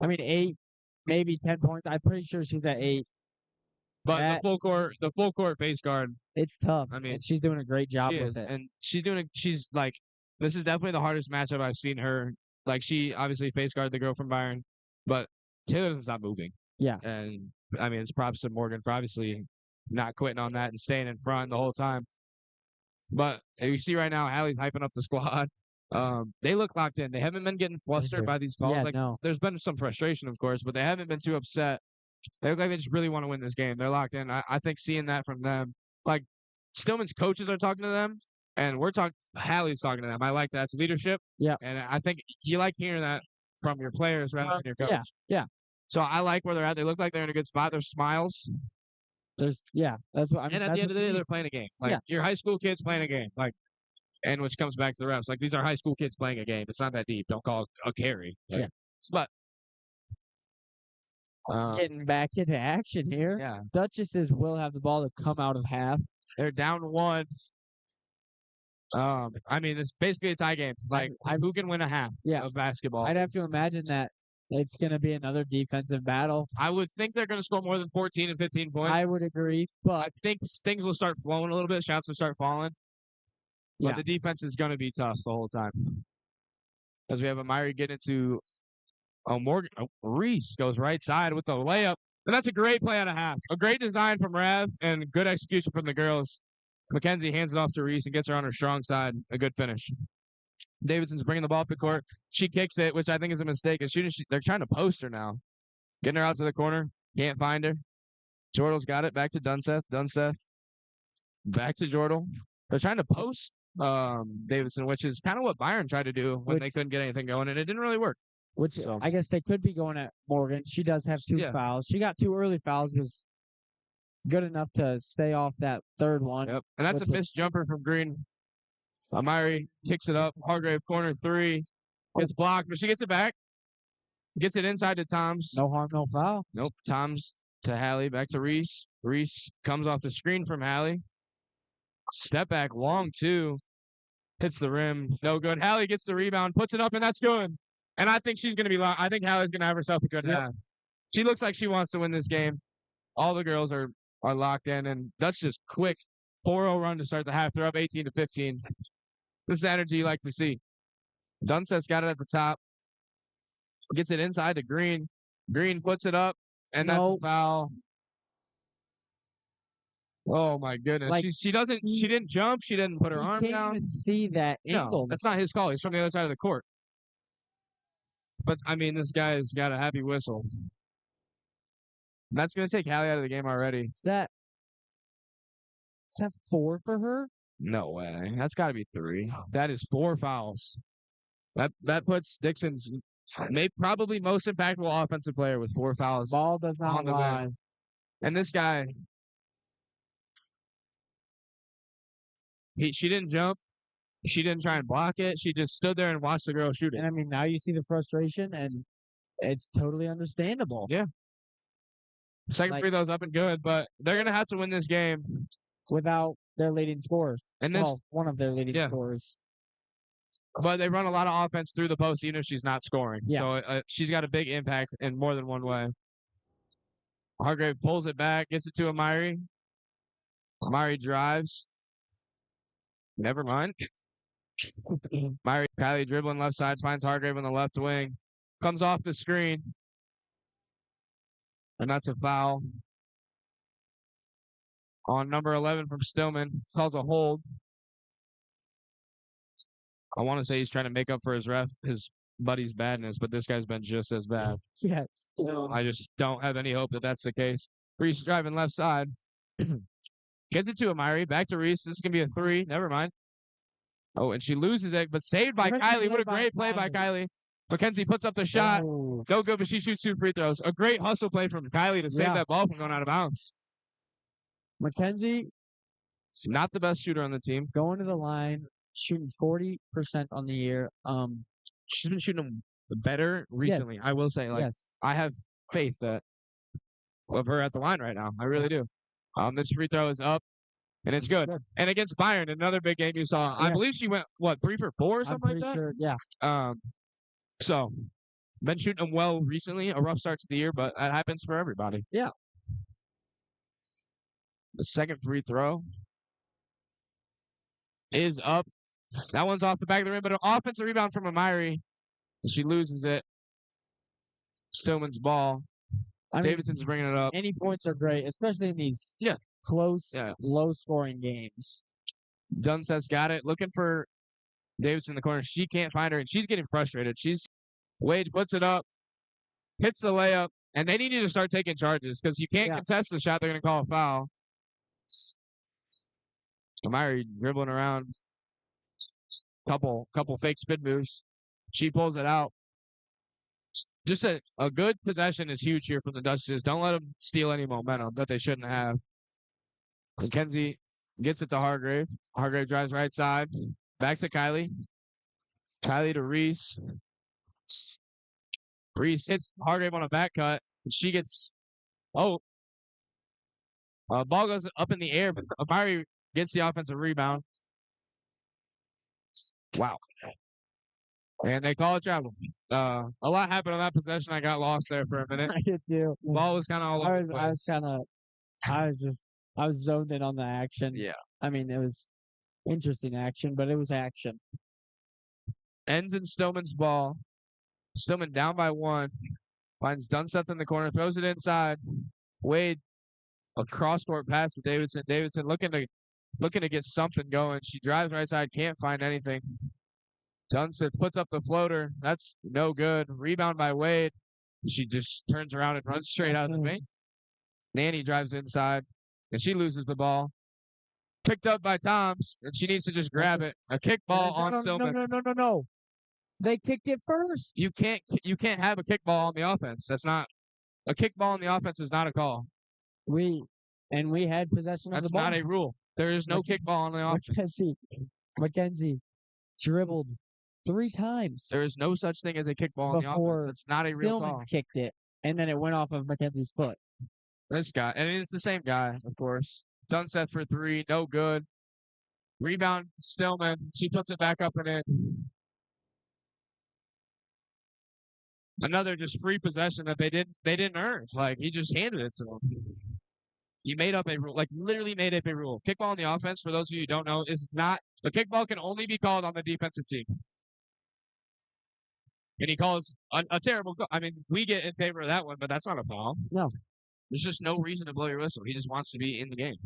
8, maybe 10 points. I'm pretty sure she's at 8. But the full court face guard. It's tough. And she's doing a great job with it. And this is definitely the hardest matchup I've seen her. She obviously face guarded the girl from Byron, but Taylor doesn't stop moving. Yeah. And it's props to Morgan for obviously not quitting on that and staying in front the whole time. But you see right now, Hallie's hyping up the squad. They look locked in. They haven't been getting flustered by these calls. No. There's been some frustration, of course, but they haven't been too upset. They look like they just really want to win this game. They're locked in. I think seeing that from them, Stillman's coaches are talking to them, and Hallie's talking to them. I like that. It's leadership. Yeah. And I think you like hearing that from your players rather than your coach. Yeah. So I like where they're at. They look like they're in a good spot. There's smiles. That's what And at the end of the day, they're playing a game. Your high school kids playing a game. And which comes back to the refs. These are high school kids playing a game. It's not that deep. Don't call it a carry. But getting back into action here. Yeah. Duchesses will have the ball to come out of half. They're down 1. It's basically a tie game. Who can win a half of basketball? I'd have to imagine that it's going to be another defensive battle. I would think they're going to score more than 14 and 15 points. I would agree, but I think things will start flowing a little bit. Shots will start falling. But the defense is going to be tough the whole time. As we have Amiri getting it to Morgan. Reese goes right side with the layup. And that's a great play and a half. A great design from Rav and good execution from the girls. Mackenzie hands it off to Reese and gets her on her strong side. A good finish. Davidson's bringing the ball up the court. She kicks it, which I think is a mistake. They're trying to post her now. Getting her out to the corner. Can't find her. Jordal's got it. Back to Dunseth. Back to Jordal. They're trying to post Davidson, which is kind of what Byron tried to do when they couldn't get anything going, and it didn't really work. I guess they could be going at Morgan. She does have 2 fouls. She got 2 early fouls, was good enough to stay off that third one. Yep. And that's a missed jumper from Green. Amiri kicks it up. Hargrave corner 3. Gets blocked, but she gets it back. Gets it inside to Toms. No harm, no foul. Nope. Toms to Hallie. Back to Reese. Reese comes off the screen from Hallie. Step back long, too. Hits the rim. No good. Hallie gets the rebound, puts it up, and that's good. And I think she's going to be I think Hallie's going to have herself a good half. She looks like she wants to win this game. All the girls are locked in, and that's just quick 4-0 run to start the half. They're up 18-15. This is the energy you like to see. Dunstedt's got it at the top. Gets it inside to Green. Green puts it up, and that's a foul. Oh my goodness! Like, she didn't jump. She didn't put her arm can't down. even see that angle. No, that's not his call. He's from the other side of the court. But I mean, this guy's got a happy whistle. That's gonna take Hallie out of the game already. Is that 4 for her? No way. That's got to be 3. That is 4 fouls. That puts Dixon's probably most impactful offensive player with 4 fouls. Ball does not lie. And this guy, she didn't jump. She didn't try and block it. She just stood there and watched the girl shoot it. And I mean, now you see the frustration, and it's totally understandable. Yeah. Second free throw's up and good, but they're going to have to win this game without their leading scorers. And this, one of their leading scorers. But they run a lot of offense through the post, even if she's not scoring. Yeah. So she's got a big impact in more than one way. Hargrave pulls it back, gets it to Amiri. Amiri drives. Never mind. Amiri, Kylie dribbling left side, finds Hargrave on the left wing. Comes off the screen. And that's a foul on number 11 from Stillman. Calls a hold. I want to say he's trying to make up for his buddy's badness, but this guy's been just as bad. Yes. I just don't have any hope that that's the case. Reese driving left side. Gets it to Amiri. Back to Reese. This is going to be a 3. Never mind. Oh, and she loses it, but saved by Kylie. What a great play by Kylie. Mackenzie puts up the shot. No good, but she shoots 2 free throws. A great hustle play from Kylie to save that ball from going out of bounds. Mackenzie, not the best shooter on the team. Going to the line, shooting 40% on the year. She's been shooting them better recently. Yes. I will say, I have faith of her at the line right now. I really do. This free throw is up, and it's good. And against Bayern, another big game you saw. I believe she went 3 for 4 or something like that. Sure, yeah. So, been shooting them well recently. A rough start to the year, but that happens for everybody. Yeah. The second free throw is up. That one's off the back of the rim, but an offensive rebound from Amiri. She loses it. Stillman's ball. Davidson's bringing it up. Any points are great, especially in these close, low-scoring games. Dunstedt's got it. Looking for Davidson in the corner. She can't find her, and she's getting frustrated. Wade puts it up, hits the layup, and they need to start taking charges because you can't contest the shot. They're going to call a foul. Amiri dribbling around. Couple fake spin moves. She pulls it out. Just a good possession is huge here from the Duchesses. Don't let them steal any momentum that they shouldn't have. Mackenzie gets it to Hargrave. Hargrave drives right side. Back to Kylie. Kylie to Reese. Reese hits Hargrave on a back cut. She gets... ball goes up in the air, but Amiri gets the offensive rebound. Wow. And they call it travel. A lot happened on that possession. I got lost there for a minute. I did too. Ball was kind of all over the place. I was zoned in on the action. Yeah. I mean, it was interesting action, but it was action. Ends in Stillman's ball. Stillman down by 1. Finds Dunstedt's in the corner. Throws it inside. Wade, a cross-court pass to Davidson. Davidson looking to get something going. She drives right side. Can't find anything. Dunsteddt puts up the floater. That's no good. Rebound by Wade. She just turns around and runs straight out of the paint. Nanny drives inside, and she loses the ball. Picked up by Toms, and she needs to just grab it. A kick ball on Stillman. No. They kicked it first. You can't have a kick ball on the offense. That's not a kick ball on the offense is not a call. We had possession of the ball. That's not a rule. There is no kick ball on the offense. Mackenzie dribbled 3 times There is no such thing as a kickball in the before offense. It's not a real Stillman call. kicked it, and then it went off of Mackenzie's foot. This guy, and it's the same guy, of course. Dunseth for 3, no good. Rebound, Stillman. She puts it back up and in. Another just free possession that they didn't earn. Like, he just handed it to them. He made up a rule, like literally made up a rule. Kickball in the offense, for those of you who don't know, is not the kickball can only be called on the defensive team. And he calls a terrible call. I mean, we get in favor of that one, but that's not a foul. No. There's just no reason to blow your whistle. He just wants to be in the game.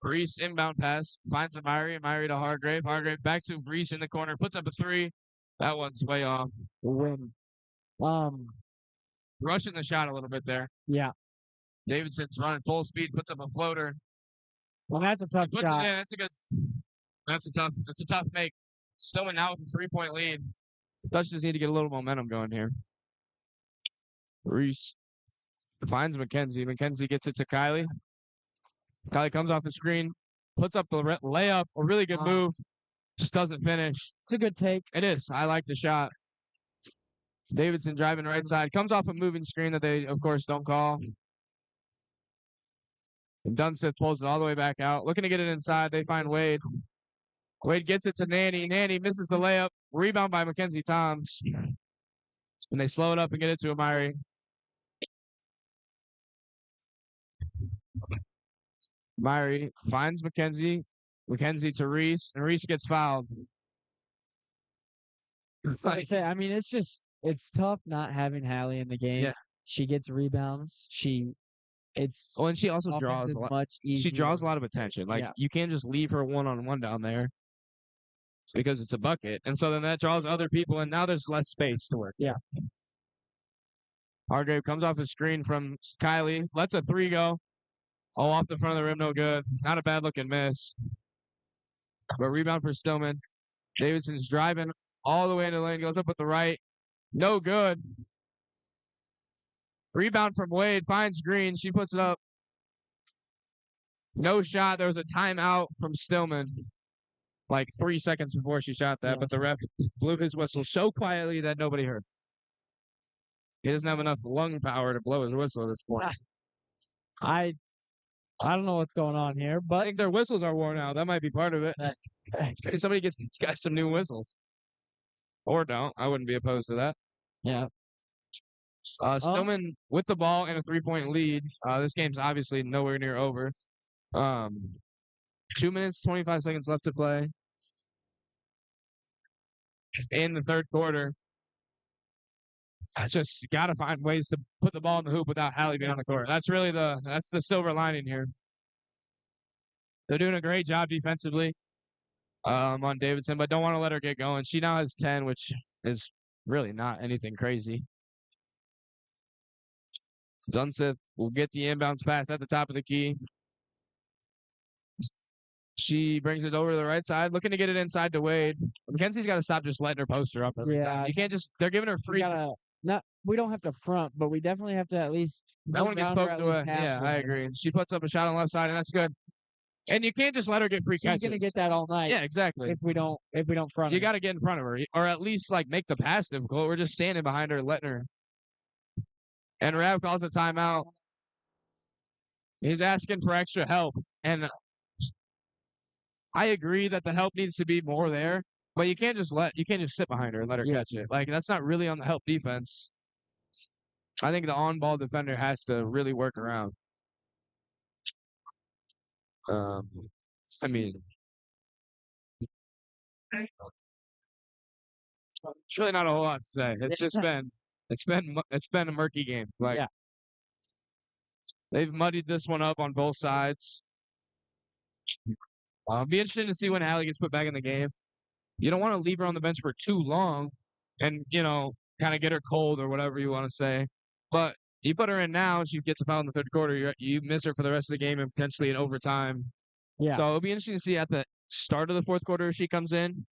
Reese inbound pass, finds Amiri to Hargrave. Hargrave back to Reese in the corner, puts up a 3. That one's way off. Win. Rushing the shot a little bit there. Yeah. Davidson's running full speed, puts up a floater. Well, that's a tough Puts shot. it in. That's a tough make. Stillman now with a 3-point lead. Dutch just need to get a little momentum going here. Reese finds Mackenzie. Mackenzie gets it to Kylie. Kylie comes off the screen, puts up the layup. A really good move. Just doesn't finish. It's a good take. It is. I like the shot. Davidson driving right side. Comes off a moving screen that they, of course, don't call. And Dunseth pulls it all the way back out. Looking to get it inside. They find Wade. Wade gets it to Nanny. Nanny misses the layup. Rebound by Mackenzie Toms. And they slow it up and get it to Amiri. Amiri finds Mackenzie. Mackenzie to Reese. And Reese gets fouled. I mean, it's tough not having Hallie in the game. Yeah. She gets rebounds. And she also draws a lot. much easier. She draws a lot of attention. Like, you can't just leave her one-on-one down there because it's a bucket. And so then that draws other people, and now there's less space to work. Yeah. Hargrave comes off a screen from Kylie. Lets a 3 go. Oh, off the front of the rim, no good. Not a bad-looking miss. But rebound for Stillman. Davidson's driving all the way into the lane. Goes up with the right. No good. Rebound from Wade. Finds Green. She puts it up. No shot. There was a timeout from Stillman. Like 3 seconds before she shot that. But the ref blew his whistle so quietly that nobody heard. He doesn't have enough lung power to blow his whistle at this point. I don't know what's going on here, but I think their whistles are worn out. That might be part of it. Somebody get these guys some new whistles. Or don't. I wouldn't be opposed to that. Yeah. Stillman with the ball and a 3-point lead. This game's obviously nowhere near over. 2 minutes, 25 seconds left to play. In the third quarter. I just got to find ways to put the ball in the hoop without Hallie being on the court. That's really the silver lining here. They're doing a great job defensively on Davidson, but don't want to let her get going. She now has 10, which is really not anything crazy. Dunseth will get the inbounds pass at the top of the key. She brings it over to the right side, looking to get it inside to Wade. Mackenzie's got to stop just letting her post her up every time. You can't just, they're giving her free. We don't have to front, but we definitely have to at least. That one gets poked away. Yeah, I agree. She puts up a shot on the left side, and that's good. And you can't just let her get free catches. She's gonna get that all night. Yeah, exactly. If we don't front. You got to get in front of her, or at least like make the pass difficult. We're just standing behind her, letting her. And Rav calls a timeout. He's asking for extra help, and I agree that the help needs to be more there. But you can't just sit behind her and let her catch it. Like, that's not really on the help defense. I think the on-ball defender has to really work around. I mean, it's really not a whole lot to say. It's just been a murky game. Like, they've muddied this one up on both sides. It'll be interesting to see when Hallie gets put back in the game. You don't want to leave her on the bench for too long and, kind of get her cold or whatever you want to say. But you put her in now and she gets a foul in the third quarter, you miss her for the rest of the game and potentially in overtime. Yeah. So it'll be interesting to see at the start of the fourth quarter if she comes in.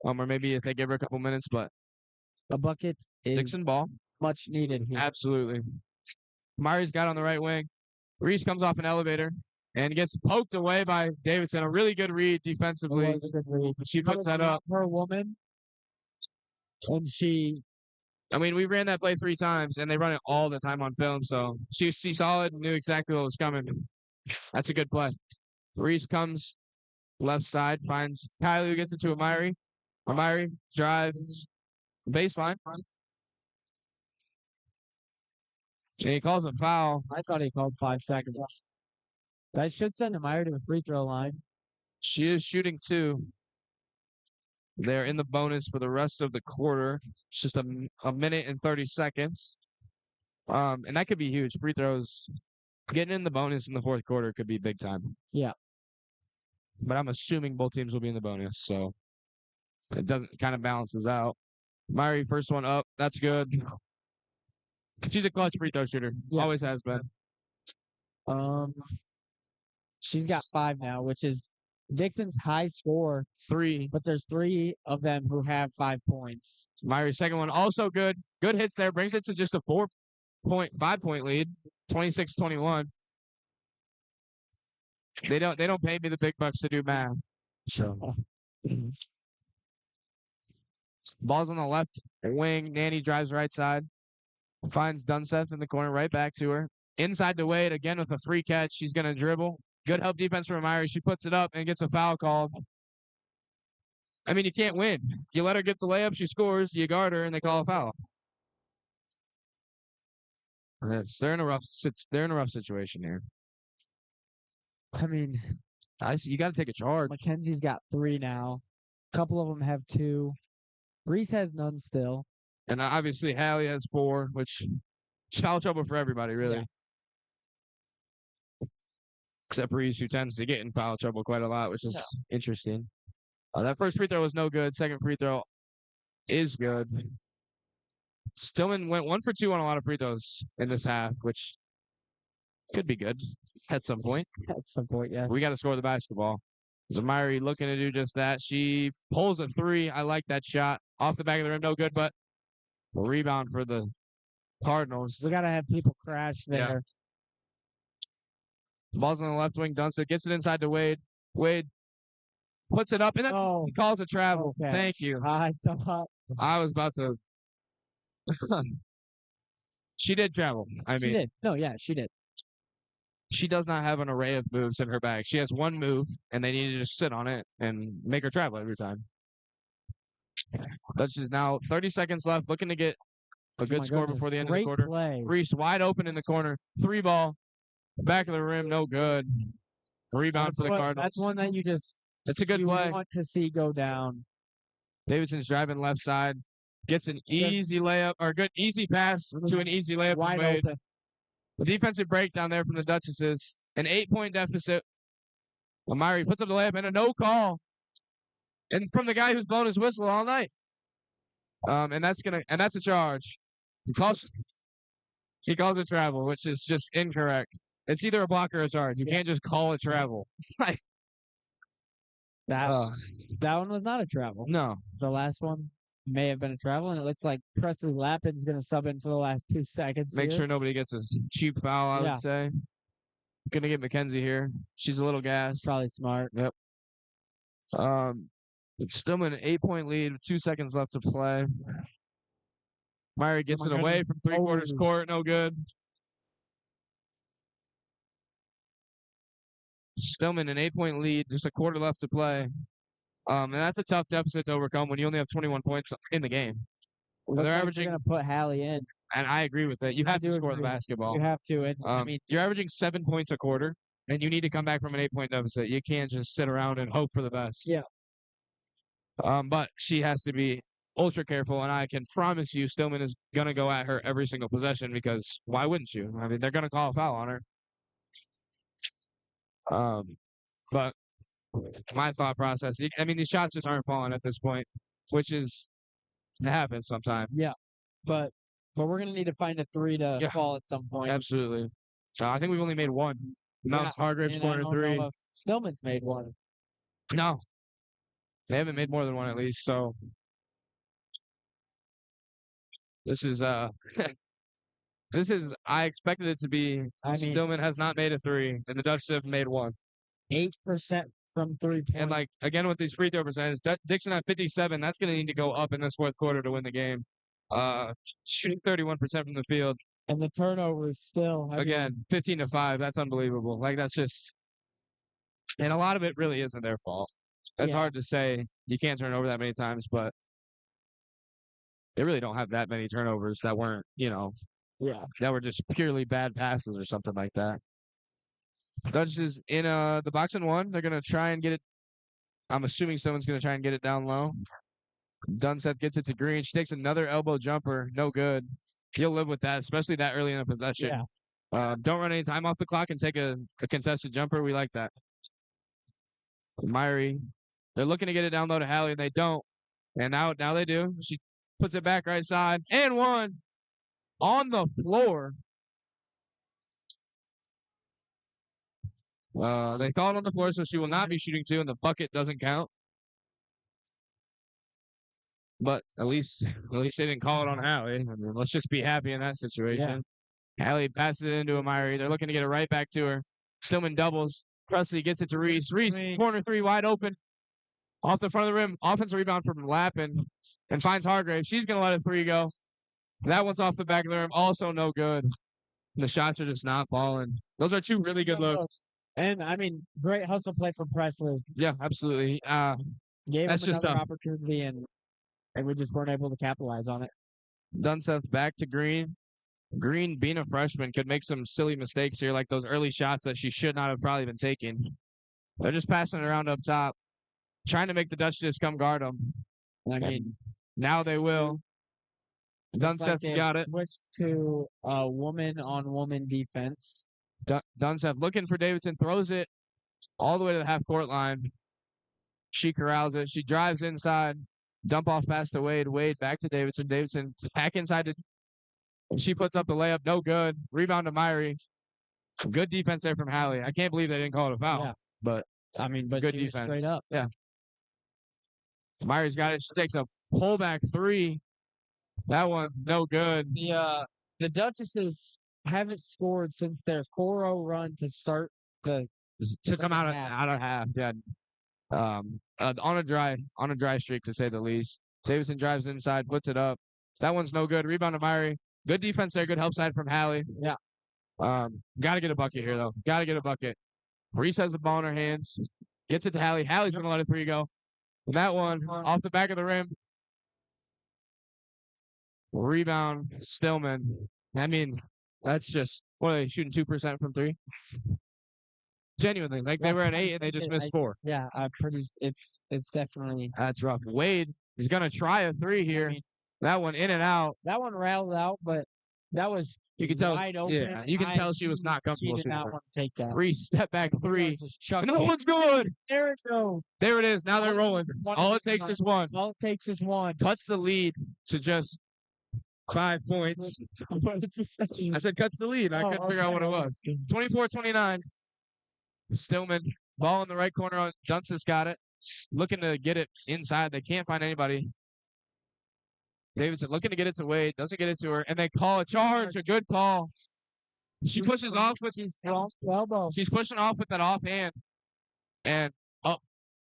Or maybe if they give her a couple minutes, but a bucket is Dixon ball. Much needed here. Absolutely. Mari's got on the right wing. Reese comes off an elevator. And gets poked away by Davidson. A really good read defensively. It was a good read. She puts that up. For a woman. And we ran that play 3 times, and they run it all the time on film. So she saw it and knew exactly what was coming. That's a good play. Reese comes left side, finds Kylie, who gets it to Amiri. Amiri drives baseline. And he calls a foul. I thought he called 5 seconds. That should send Amiri to the free throw line. She is shooting 2. They're in the bonus for the rest of the quarter. It's just a minute and 30 seconds. And that could be huge. Free throws, getting in the bonus in the fourth quarter could be big time. Yeah. But I'm assuming both teams will be in the bonus, so it kind of balances out. Myri, first one up. That's good. She's a clutch free throw shooter. Yeah. Always has been. She's got 5 now, which is Dixon's high score. 3. But there's 3 of them who have 5 points. Myri's second one also good. Good hits there. Brings it to just a 5-point lead. 26-21. They don't pay me the big bucks to do math. So ball's on the left wing. Nanny drives right side. Finds Dunseth in the corner, right back to her. Inside to Wade, again with a 3 catch. She's going to dribble. Good help defense from Myri. She puts it up and gets a foul called. You can't win. You let her get the layup, she scores, you guard her, and they call a foul. They're in a rough situation here. You got to take a charge. Mackenzie's got 3 now. A couple of them have 2. Reese has none still. And obviously, Hallie has 4, which is foul trouble for everybody, really. Yeah. Except Reese, who tends to get in foul trouble quite a lot, which is interesting. That first free throw was no good. Second free throw is good. Stillman went 1 for 2 on a lot of free throws in this half, which could be good at some point. At some point, yes. We got to score the basketball. Zamiri looking to do just that. She pulls a 3. I like that shot. Off the back of the rim, no good, but a rebound for the Cardinals. We got to have people crash there. Yeah. Ball's on the left wing. Dunseth gets it inside to Wade. Wade puts it up, and he calls a travel. Okay. Thank you. I thought I was about to. She did travel. She did. No, yeah, she did. She does not have an array of moves in her bag. She has 1 move, and they need to just sit on it and make her travel every time. That's just now 30 seconds left, looking to get a good score before the end of the quarter. Play. Reese wide open in the corner. 3 ball. Back of the rim, no good. Rebound for the Cardinals. That's one that it's a good play. Want to see go down. Davidson's driving left side. Gets an easy layup, or good easy pass to an easy layup. Wide open. The defensive breakdown there from the Duchesses. An 8-point deficit. Amiri puts up the layup and a no call. And from the guy who's blown his whistle all night. And that's a charge. He calls it travel, which is just incorrect. It's either a block or a charge. You can't just call it travel. That one was not a travel. No. The last one may have been a travel, and it looks like Presley Lappin's going to sub in for the last 2 seconds. Make sure nobody gets a cheap foul, I would say. Going to get Mackenzie here. She's a little gassed. Probably smart. Yep. Stillman, an 8-point lead with 2 seconds left to play. Myri gets it away from 3/4 court. No good. Stillman, an 8-point lead, just a quarter left to play. And that's a tough deficit to overcome when you only have 21 points in the game. They're averaging. Going to put Hallie in. And I agree with it. You have to score the basketball. You have to. And, you're averaging 7 points a quarter, and you need to come back from an 8-point deficit. You can't just sit around and hope for the best. Yeah. But she has to be ultra careful, and I can promise you Stillman is going to go at her every single possession because why wouldn't you? They're going to call a foul on her. But my thought process, these shots just aren't falling at this point, which it happens sometimes. Yeah. But we're going to need to find a 3 to fall at some point. Absolutely. I think we've only made 1. Now it's Hargrave's corner 3. Stillman's made 1. No. They haven't made more than 1 at least, so this is I expected it to be. Stillman has not made a three, and the Duchess have made one. 8% from 3-point. And like again with these free throw percentages, Dixon at 57. That's going to need to go up in this fourth quarter to win the game. Shooting 31% from the field. And the turnovers still. Again, 15-5. That's unbelievable. Like that's just, and a lot of it really isn't their fault. It's hard to say. You can't turn over that many times, but they really don't have that many turnovers that weren't, that were just purely bad passes or something like that. Dutch is in the box and one. They're going to try and get it. I'm assuming someone's going to try and get it down low. Dunseth gets it to Green. She takes another elbow jumper. No good. He'll live with that, especially that early in a possession. Yeah. Don't run any time off the clock and take a contested jumper. We like that. Myrie, they're looking to get it down low to Hallie, and they don't. And now they do. She puts it back right side. And one on the floor. They call it on the floor, so she will not be shooting two, and the bucket doesn't count. But at least they didn't call it on Hallie. I mean, let's just be happy in that situation. Yeah. Hallie passes it into a Myrie. They're looking to get it right back to her. Stillman doubles. Presley gets it to Reese. Reese, corner three, wide open. Off the front of the rim. Offensive rebound from Lappin. And finds Hargrave. She's going to let a three go. That one's off the back of the rim. Also no good. The shots are just not falling. Those are two really good looks. And, great hustle play from Presley. Yeah, absolutely. Gave him another opportunity, and we just weren't able to capitalize on it. Dunseth back to Green. Green, being a freshman, could make some silly mistakes here, like those early shots that she should not have probably been taking. They're just passing it around up top, trying to make the Duchess come guard them. Now they will. Dunseth's got it. Switched to a woman-on-woman defense. Dunseth looking for Davidson, throws it all the way to the half-court line. She corrals it. She drives inside. Dump off pass to Wade. Wade back to Davidson. Davidson back inside to. And she puts up the layup. No good. Rebound to Myrie. Good defense there from Hallie. I can't believe they didn't call it a foul. Yeah. But good defense. Straight up. Yeah. Myrie's got it. She takes a pullback three. That one, no good. The Duchesses haven't scored since their 4-0 run to start to come out of half. Yeah. On a dry streak to say the least. Davidson drives inside, puts it up. That one's no good. Rebound to Myrie. Good defense there. Good help side from Hallie. Yeah. Got to get a bucket here though. Got to get a bucket. Reese has the ball in her hands. Gets it to Hallie. Hallie's gonna let a three go. And that one off the back of the rim. Rebound Stillman. That's just, what are they shooting 2% from three? Genuinely, like they were at 8 and they just missed 4. Yeah, it's definitely. That's rough. Wade is gonna try a three here. That one in and out. That one rattled out, but that was wide open. Yeah, you can tell she was not comfortable. She did not want to take that. Step back three. No one's good. There it goes. There it is. Now they're rolling. All it takes is one. All it takes is one. Cuts the lead to just 5 points. What did you say? I said cuts the lead. I couldn't figure out what it was. 24-29. Stillman, ball in the right corner. Dunseth's got it. Looking to get it inside. They can't find anybody. Davidson looking to get it to Wade. Doesn't get it to her. And they call a charge. A good call. She pushes off with she's elbow. She's pushing off with that offhand. And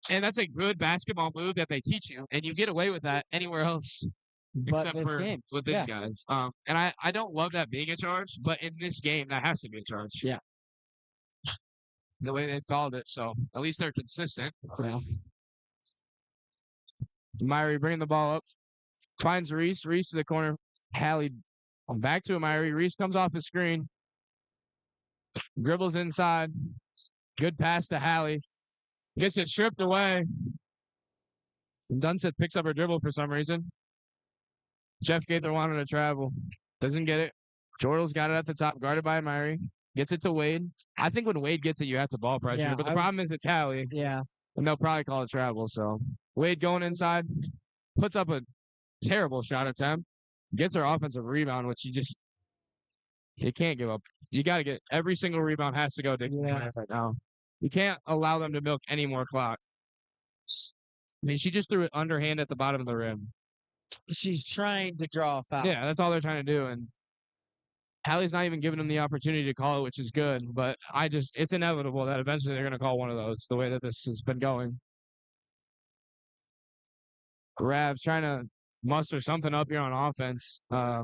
that's a good basketball move that they teach you. And you get away with that anywhere else. Except for with these guys. And I don't love that being a charge, but in this game, that has to be a charge. Yeah. The way they've called it, so at least they're consistent. Yeah. Myrie bringing the ball up. Finds Reese. Reese to the corner. Hallie back to Myrie. Reese comes off the screen. Dribbles inside. Good pass to Hallie. Gets it stripped away. Dunseth picks up her dribble for some reason. Jeff Gaither wanted to travel. Doesn't get it. Jordel's got it at the top, guarded by Myrie. Gets it to Wade. I think when Wade gets it, you have to ball pressure. But the problem is it's Hallie. Yeah. And they'll probably call it travel. So Wade going inside. Puts up a terrible shot attempt. Gets her offensive rebound, which you can't give up. You got to get every single rebound has to go Dixon right now. You can't allow them to milk any more clock. She just threw it underhand at the bottom of the rim. She's trying to draw a foul. Yeah, that's all they're trying to do. And Hallie's not even giving him the opportunity to call it, which is good. But it's inevitable that eventually they're going to call one of those, the way that this has been going. Rav's trying to muster something up here on offense. I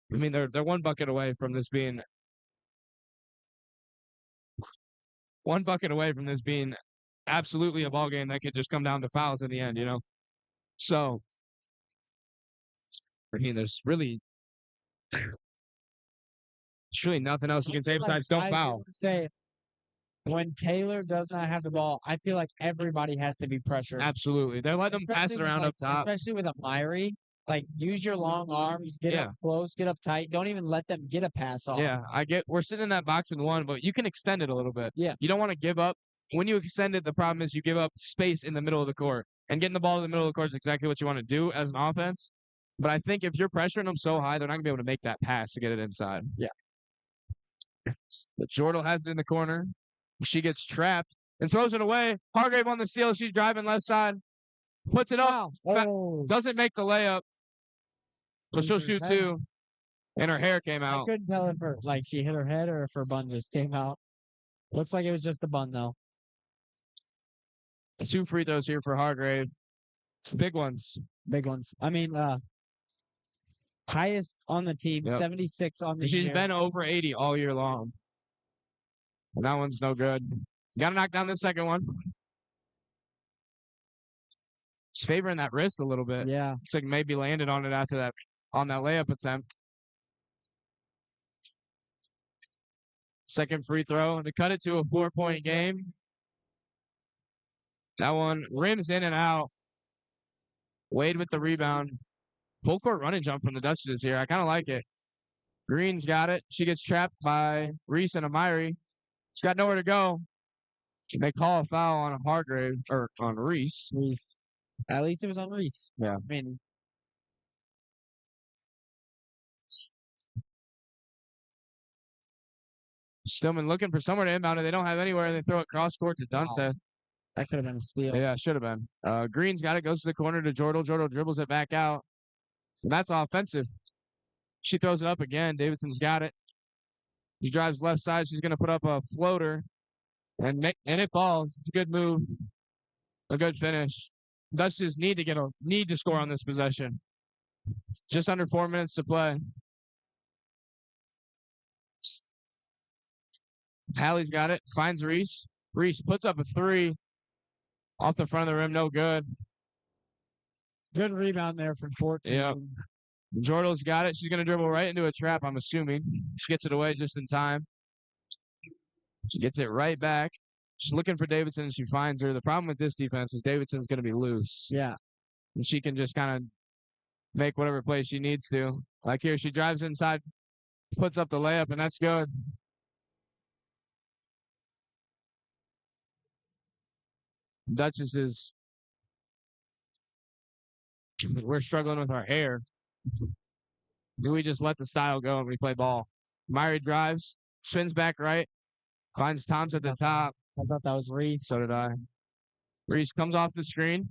mean, they're one bucket away from this being absolutely a ball game that could just come down to fouls in the end, So, I mean, there's really nothing else you can say besides don't foul. Say, when Taylor does not have the ball, I feel like everybody has to be pressured. Absolutely. They're letting them pass it around up top. Especially with a Myrie. Like, use your long arms, get up close, get up tight. Don't even let them get a pass off. Yeah, we're sitting in that box and one, but you can extend it a little bit. Yeah. You don't want to give up. When you extend it, the problem is you give up space in the middle of the court. And getting the ball in the middle of the court is exactly what you want to do as an offense. But I think if you're pressuring them so high, they're not going to be able to make that pass to get it inside. Yeah. But Jordal has it in the corner. She gets trapped and throws it away. Hargrave on the steal. She's driving left side. Puts it up. Doesn't make the layup. So she'll shoot two. And her hair came out. I couldn't tell if she hit her head or if her bun just came out. Looks like it was just the bun, though. 2 free throws here for Hargrave. Big ones. Big ones. I mean, highest on the team, 76 on the She's been over 80 all year long. And that one's no good. Got to knock down the second one. It's favoring that wrist a little bit. Yeah. Looks like maybe landed on it after that, on that layup attempt. Second free throw to cut it to a 4-point game. That one rims in and out. Wade with the rebound. Full court running jump from the Duchesses here. I kind of like it. Green's got it. She gets trapped by Reese and Amiri. She's got nowhere to go. They call a foul on Hargrave, or on Reese. Reese. At least it was on Reese. Yeah. I mean, Stillman looking for somewhere to inbound it. They don't have anywhere. They throw it cross court to Dunstead. That could have been a steal. Yeah, should have been. Green's got it. Goes to the corner to Jordal. Jordal dribbles it back out. And that's offensive. She throws it up again. Davidson's got it. He drives left side. She's going to put up a floater. And it falls. It's a good move. A good finish. Duchesses need to score on this possession. Just under 4 minutes to play. Hallie's got it. Finds Reese. Reese puts up a three. Off the front of the rim. No good. Good rebound there from 14. Yeah. Jordal's got it. She's going to dribble right into a trap, I'm assuming. She gets it away just in time. She gets it right back. She's looking for Davidson. She finds her. The problem with this defense is Davidson's going to be loose. Yeah. And she can just kind of make whatever play she needs to. Like here, she drives inside, puts up the layup, and that's good. Duchesses, we're struggling with our hair. Do we just let the style go and we play ball? Myrie drives, spins back right, finds Toms at the top. I thought that was Reese. So did I. Reese comes off the screen,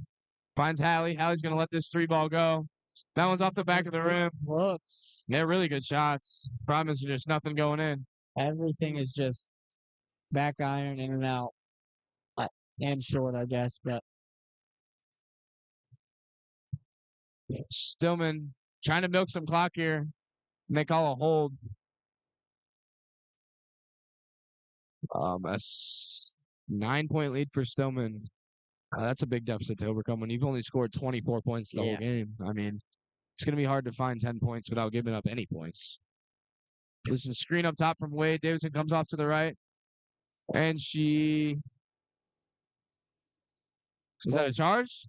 finds Hallie. Hallie's going to let this three ball go. That one's off the back of the rim. Whoops. Yeah, really good shots. Problem is there's nothing going in. Everything is just back iron in and out. And short, I guess, but Stillman trying to milk some clock here. And they call a hold. A 9-point lead for Stillman. That's a big deficit to overcome when you've only scored 24 points the whole game. I mean, it's going to be hard to find 10 points without giving up any points. This is a screen up top from Wade. Davidson comes off to the right. And she... Is that a charge?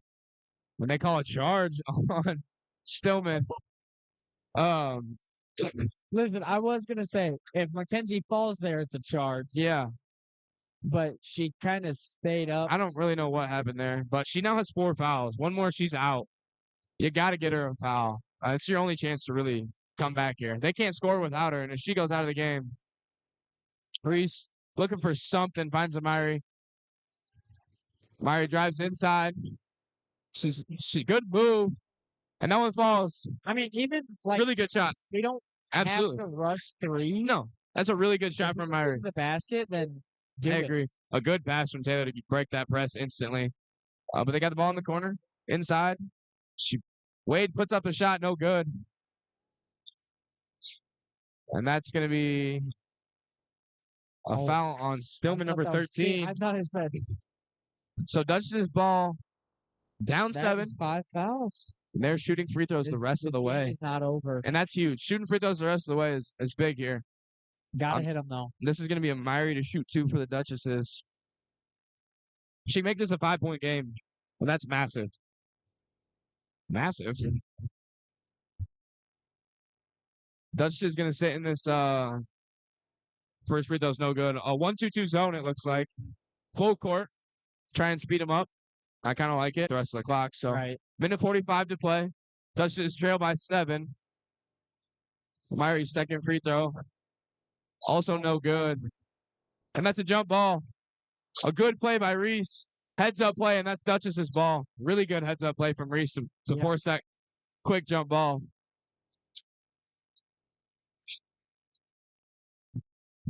When they call a charge on Stillman. Listen, I was going to say, if Mackenzie falls there, it's a charge. Yeah. But she kind of stayed up. I don't really know what happened there, but she now has 4 fouls. One more, she's out. You got to get her a foul. It's your only chance to really come back here. They can't score without her, and if she goes out of the game, Reese looking for something, finds Amiri. Myrie drives inside. She's good move. And that one falls. I mean, even like Really good shot. we don't Absolutely. have to rush 3. No, that's a really good shot from Myrie. The basket, then do I it. agree. A good pass from Taylor to break that press instantly. But they got the ball in the corner, inside. Wade puts up the shot, no good. And that's going to be a foul on Stillman, number 13. I thought it said So Dutch's ball down 7. 5 fouls. And they're shooting free throws the rest of the way. It's not over. And that's huge. Shooting free throws the rest of the way is big here. Gotta hit them though. This is going to be a Myrie to shoot 2 for the Duchesses. She make this a 5-point game. Well, that's massive. Massive. Dutch is going to sit in this first free throw's no good. A 1-2-2 zone, it looks like. Full court. Try and speed them up. I kind of like it. The rest of the clock. So, minute 45 to play. Dutch is trail by 7. Myrie's second free throw. Also no good. And that's a jump ball. A good play by Reese. Heads up play, and that's Dutchess's ball. Really good heads up play from Reese to force that quick jump ball.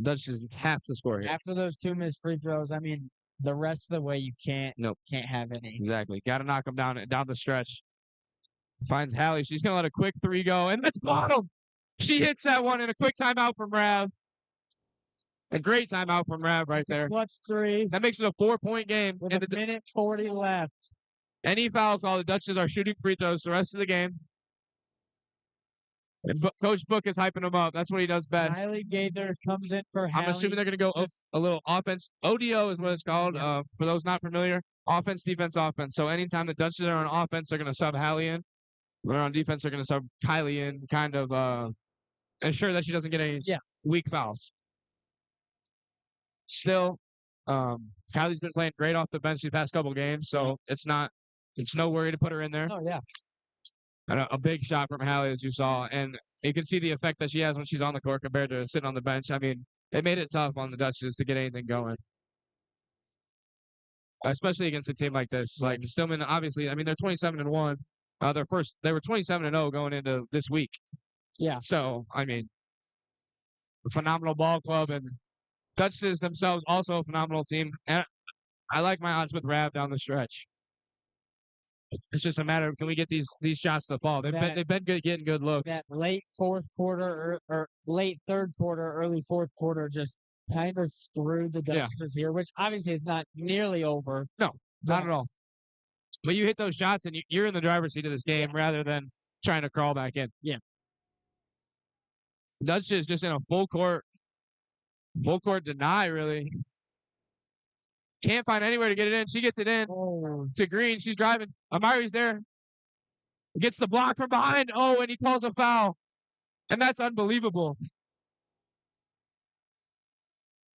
Dutchess have to score here. After those 2 missed free throws, I mean, the rest of the way you can't have any. Exactly. Got to knock them down the stretch. Finds Hallie. She's going to let a quick 3 go, and that's bottom. She hits that one in a quick timeout from Rav. A great timeout from Rav right there. Clutch 3. That makes it a 4-point game. With a minute 40 left. Any foul call, the Dutchess are shooting free throws the rest of the game. And Coach Book is hyping them up. That's what he does best. Riley Gaither comes in for Hallie. I'm assuming they're going to go a little offense. ODO is what it's called. For those not familiar, offense, defense, offense. So anytime the Dutchess are on offense, they're going to sub Hallie in. When they're on defense, they're going to sub Kylie in, kind of ensure that she doesn't get any weak fouls. Still, Kylie's been playing great off the bench these past couple games, so it's no worry to put her in there. Oh, yeah. And a big shot from Hallie, as you saw. And you can see the effect that she has when she's on the court compared to sitting on the bench. I mean, it made it tough on the Dutchess to get anything going. Especially against a team like this. Like Stillman, obviously, I mean, they're 27-1. They were 27-0 going into this week. Yeah. So, I mean, a phenomenal ball club, and Dutchess themselves also a phenomenal team. And I like my odds with Rav down the stretch. It's just a matter of, can we get these shots to fall? They've been good, getting good looks. That late fourth quarter or late third quarter, early fourth quarter just kind of screwed the Duchesses here, which obviously is not nearly over. No, not at all. But you hit those shots and you're in the driver's seat of this game rather than trying to crawl back in. Yeah. Dutchess just in a full court deny, really. Can't find anywhere to get it in. She gets it in to Green. She's driving. Amari's there. Gets the block from behind. Oh, and he calls a foul. And that's unbelievable.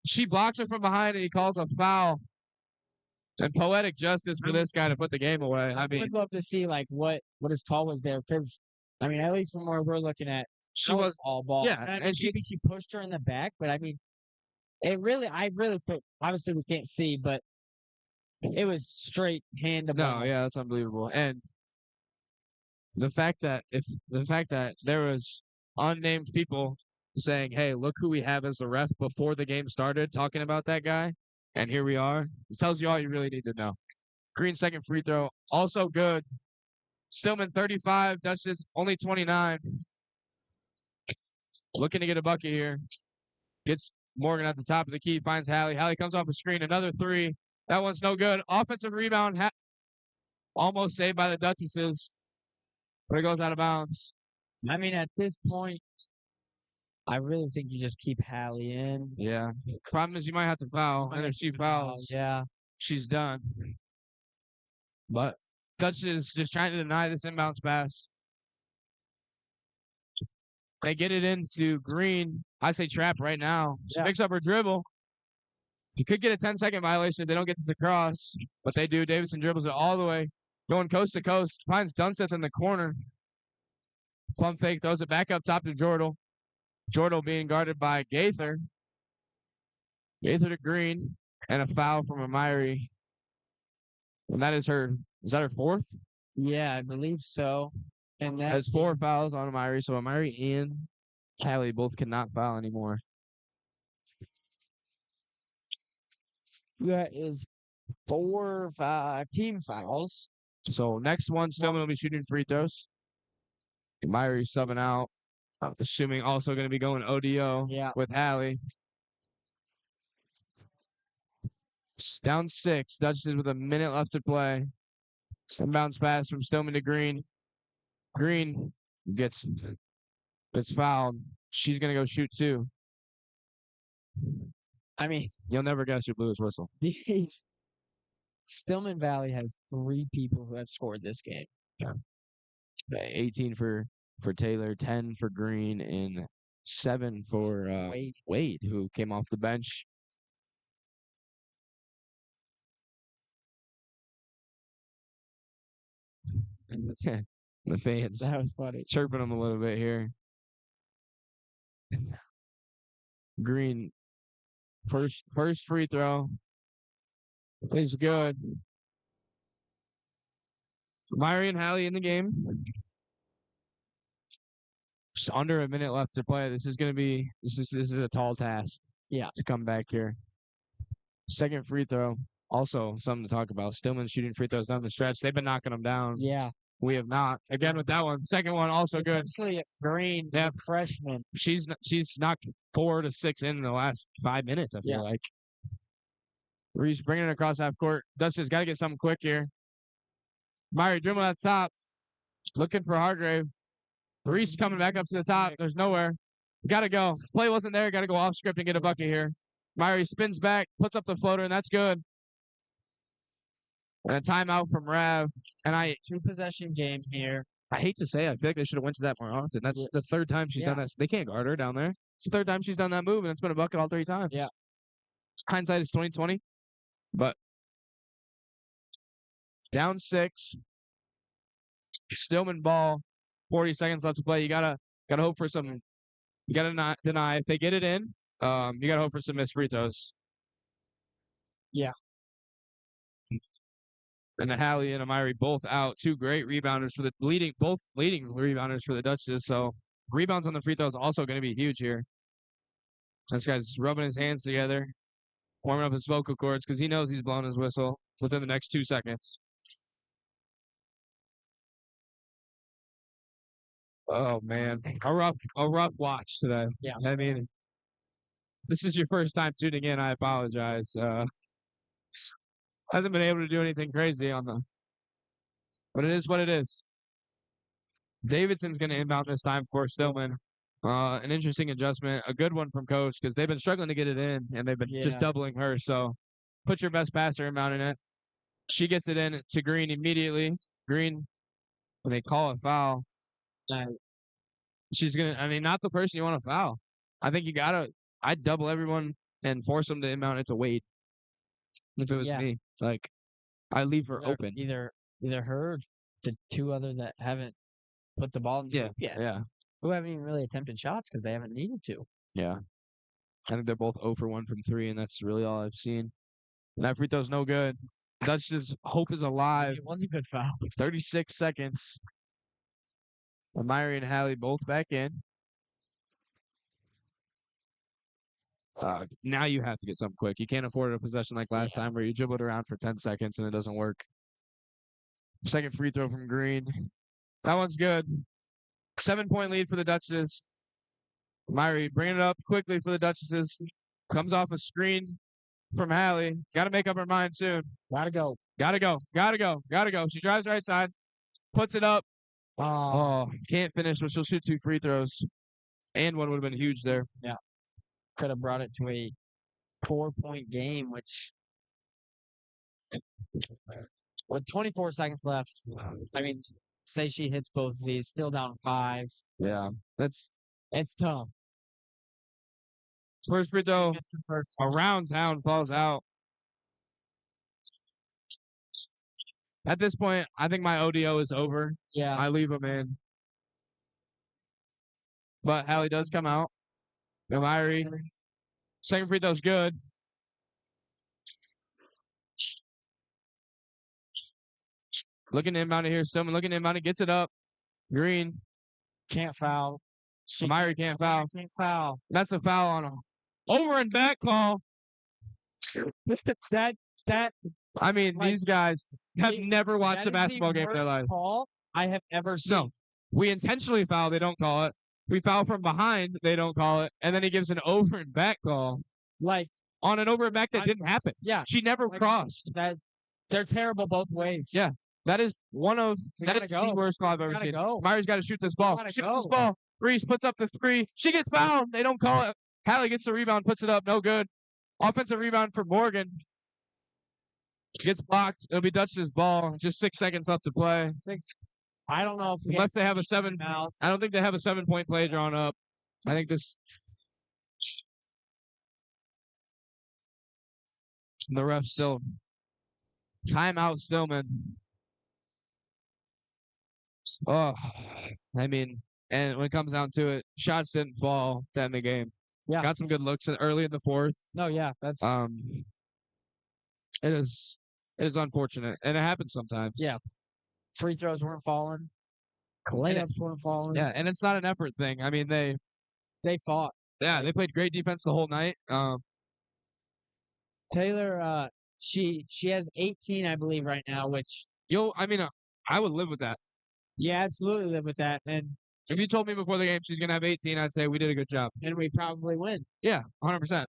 She blocks her from behind and he calls a foul. And poetic justice for this guy to put the game away. I mean, would love to see like what his call was there, because I mean, at least from where we're looking at, she was all ball. Yeah, and maybe she pushed her in the back, but I mean, I really put. Obviously, we can't see, but it was straight hand to ball. No, yeah, that's unbelievable. And the fact that there was unnamed people saying, "Hey, look who we have as the ref," before the game started, talking about that guy. And here we are. It tells you all you really need to know. Green second free throw. Also good. Stillman 35. Dutchess only 29. Looking to get a bucket here. Gets Morgan at the top of the key. Finds Hallie. Hallie comes off a screen. Another 3. That one's no good. Offensive rebound. Almost saved by the Duchesses. But it goes out of bounds. I mean, at this point, I really think you just keep Hallie in. Yeah. Problem is you might have to foul. And if she fouls, she's done. But Dutch is just trying to deny this inbounds pass. They get it into Green. I say trap right now. She picks up her dribble. You could get a 10-second violation if they don't get this across. But they do. Davidson dribbles it all the way. Going coast to coast. Finds Dunseth in the corner. Pump fake. Throws it back up top to Jordal. Jordal being guarded by Gaither. Gaither to Green. And a foul from Amiri. And that is that her 4th? Yeah, I believe so. And has 4 fouls on Amiri, so Amiri and Callie both cannot foul anymore. that is 4 team fouls. So next one, Stillman will be shooting free throws. Amiri subbing out. I'm assuming also going to be going ODO with Hallie. Down 6. Duchess with a minute left to play. Inbounds pass from Stillman to Green. Green gets fouled. She's going to go shoot 2. I mean, you'll never guess who blew his whistle. Stillman Valley has 3 people who have scored this game. Yeah. 18 for Taylor, 10 for Green, and 7 for Wade, who came off the bench. The fans That was funny. chirping him a little bit here. Green, first free throw is good. Myri and Hallie in the game. Just under a minute left to play. This is a tall task. Yeah. To come back here. Second free throw. Also something to talk about. Stillman shooting free throws down the stretch. They've been knocking them down. Yeah. We have not. Again with that one. Second one also good. Especially Green, yeah. freshman. She's knocked 4 to 6 in the last 5 minutes, I feel like. Reese bringing it across half court. Dustin's got to get something quick here. Myri dribble at top. Looking for Hargrave. Reese coming back up to the top. There's nowhere. Got to go. Play wasn't there. Got to go off script and get a bucket here. Myri spins back, puts up the floater, and that's good. And a timeout from Rav. And 2-possession game here. I hate to say, I feel like they should have went to that more often. That's the third time she's done that. They can't guard her down there. It's the third time she's done that move, and it's been a bucket all 3 times. Yeah. Hindsight is 20/20, but down 6. Stillman ball. 40 seconds left to play. You gotta hope for some. You gotta not deny. If they get it in, you gotta hope for some missed free throws. Yeah. And the Hallie and Amiri both out. 2 great rebounders for the leading rebounders for the Duchess. So rebounds on the free throws also going to be huge here. This guy's rubbing his hands together, warming up his vocal cords because he knows he's blowing his whistle within the next 2 seconds. Oh man, a rough watch today. Yeah. I mean, this is your first time tuning in. I apologize. Hasn't been able to do anything crazy but it is what it is. Davidson's going to inbound this time for Stillman. An interesting adjustment, a good one from coach because they've been struggling to get it in and they've been just doubling her. So put your best passer inbounding it. She gets it in to Green immediately. Green, when they call a foul, she's going to, I mean, not the person you want to foul. I think I'd double everyone and force them to inbound it to Wade. If it was me, like I leave her open. Either her or the 2 other that haven't put the ball in the hoop yet. Yeah. Who haven't even really attempted shots because they haven't needed to. Yeah. I think they're both 0 for 1 from 3, and that's really all I've seen. And that free throw's no good. Dutch's hope is alive. It was a good foul. 36 seconds. Myri and Hallie both back in. Now you have to get something quick. You can't afford a possession like last time where you dribble it around for 10 seconds and it doesn't work. Second free throw from Green. That one's good. 7-point lead for the Duchesses. Myri bringing it up quickly for the Duchesses. Comes off a screen from Hallie. Got to make up her mind soon. Gotta go. She drives right side. Puts it up. Oh, can't finish, but she'll shoot 2 free throws. And one would have been huge there. Yeah. Could have brought it to a 4-point game, which with 24 seconds left, I mean, say she hits both of these, still down 5. Yeah, it's tough. First free throw around town falls out. At this point, I think my ODO is over. Yeah. I leave him in. But Hallie does come out. Myri. Second free throw's good. Looking to inbound it here. Stillman looking to inbound it. Gets it up. Green. Can't foul. Myrie can't foul. Can't foul. That's a foul on him. Over and back call. that I mean, like, these guys have never watched a basketball game in their life. Call I have ever seen. No, we intentionally foul. They don't call it. We foul from behind. They don't call it. And then he gives an over and back call. Like on an over and back that didn't happen. Yeah, she never crossed. That they're terrible both ways. Yeah, that is the worst call I've ever seen. Myrie's got to shoot this ball. Shoot this ball. Reese puts up the three. She gets fouled. They don't call it. Hallie gets the rebound, puts it up. No good. Offensive rebound for Morgan. Gets blocked. It'll be Dutch's ball. Just 6 seconds left to play. I don't know if unless they have a 7. I don't think they have a 7-point play drawn up. I think this. The ref still. Timeout, Stillman. Oh, I mean, and when it comes down to it, shots didn't fall to end the game. Yeah, got some good looks early in the fourth. No, yeah, that's it is unfortunate, and it happens sometimes. Yeah, free throws weren't falling, layups weren't falling. Yeah, and it's not an effort thing. I mean, they fought. Yeah, they played great defense the whole night. Taylor, she has 18, I believe, right now. Which I would live with that. Yeah, absolutely live with that. And if you told me before the game she's gonna have 18, I'd say we did a good job, and we probably win. Yeah, 100%.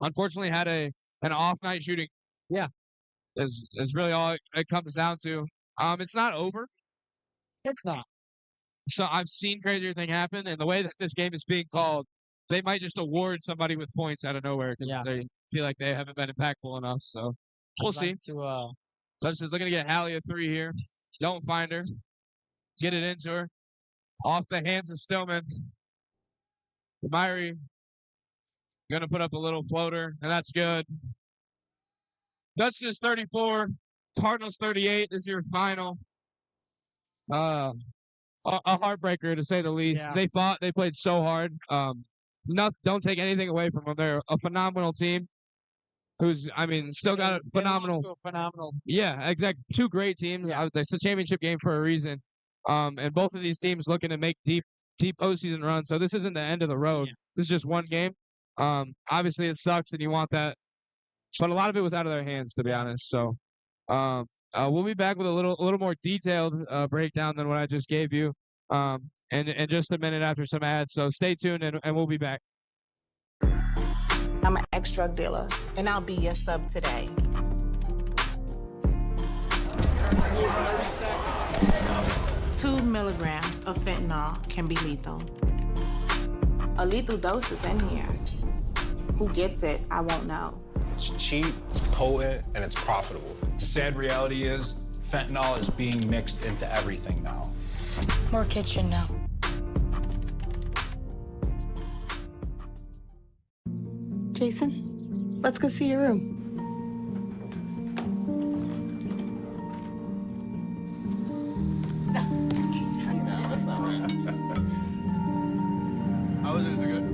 Unfortunately, had an off night shooting. Yeah, is really all it comes down to. It's not over. It's not. So I've seen crazier thing happen, and the way that this game is being called, they might just award somebody with points out of nowhere because they feel like they haven't been impactful enough. So we'll see. Dutch is looking to get Hallie a 3 here. Don't find her. Get it into her. Off the hands of Stillman. Myrie gonna put up a little floater, and that's good. Dutch is 34. Cardinals 38. This is your final. A heartbreaker to say the least. Yeah. They fought. They played so hard. Don't take anything away from them. They're a phenomenal team. Still got a phenomenal. Yeah, exactly. 2 great teams. Yeah. It's a championship game for a reason. And both of these teams looking to make deep postseason runs. So this isn't the end of the road. Yeah. This is just one game. Obviously it sucks, and you want that, but a lot of it was out of their hands, to be honest. So, we'll be back with a little more detailed breakdown than what I just gave you. In just a minute after some ads. So stay tuned, and we'll be back. I'm an ex-drug dealer, and I'll be your sub today. 2 milligrams of fentanyl can be lethal. A lethal dose is in here. Who gets it, I won't know. It's cheap, it's potent, and it's profitable. The sad reality is fentanyl is being mixed into everything now. More kitchen now. Jason, let's go see your room. How is it? Is it good?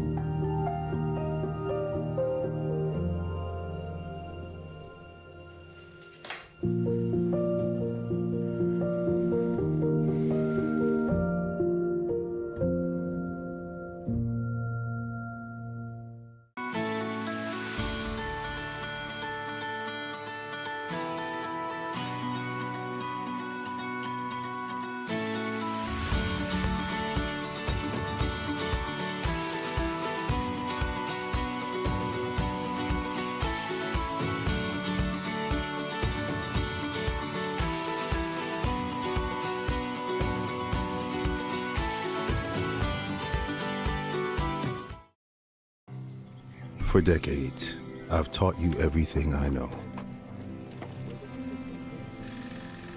For decades, I've taught you everything I know.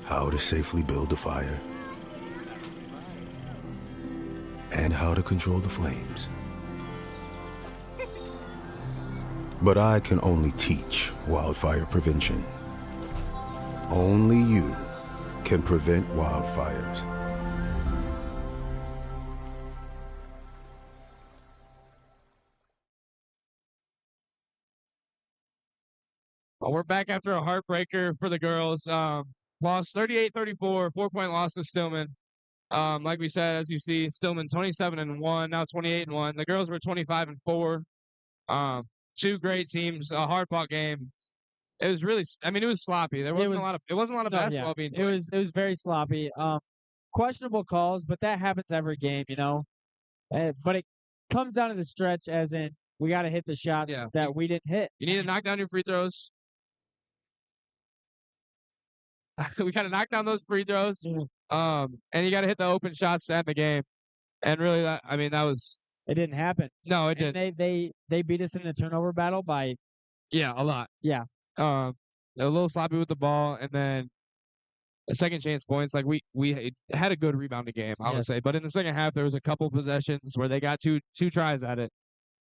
How to safely build a fire, and how to control the flames. But I can only teach wildfire prevention. Only you can prevent wildfires. We're back after a heartbreaker for the girls. lost 38-34, 4-point loss to Stillman. Like we said, as you see, Stillman 27-1, now 28-1. The girls were 25-4. Two great teams, a hard-fought game. It was really, I mean, it was sloppy. It wasn't a lot of basketball being played. It was very sloppy. Questionable calls, but that happens every game, you know. But it comes down to the stretch, as in we got to hit the shots that we didn't hit. You need to knock down your free throws. We got to knock down those free throws. And you got to hit the open shots to end the game. And really, that was. It didn't happen. No, it didn't. They beat us in the turnover battle by. Yeah, a lot. Yeah. A little sloppy with the ball, and then the second chance points. Like we had a good rebounding game, I would say. But in the second half, there was a couple possessions where they got two tries at it,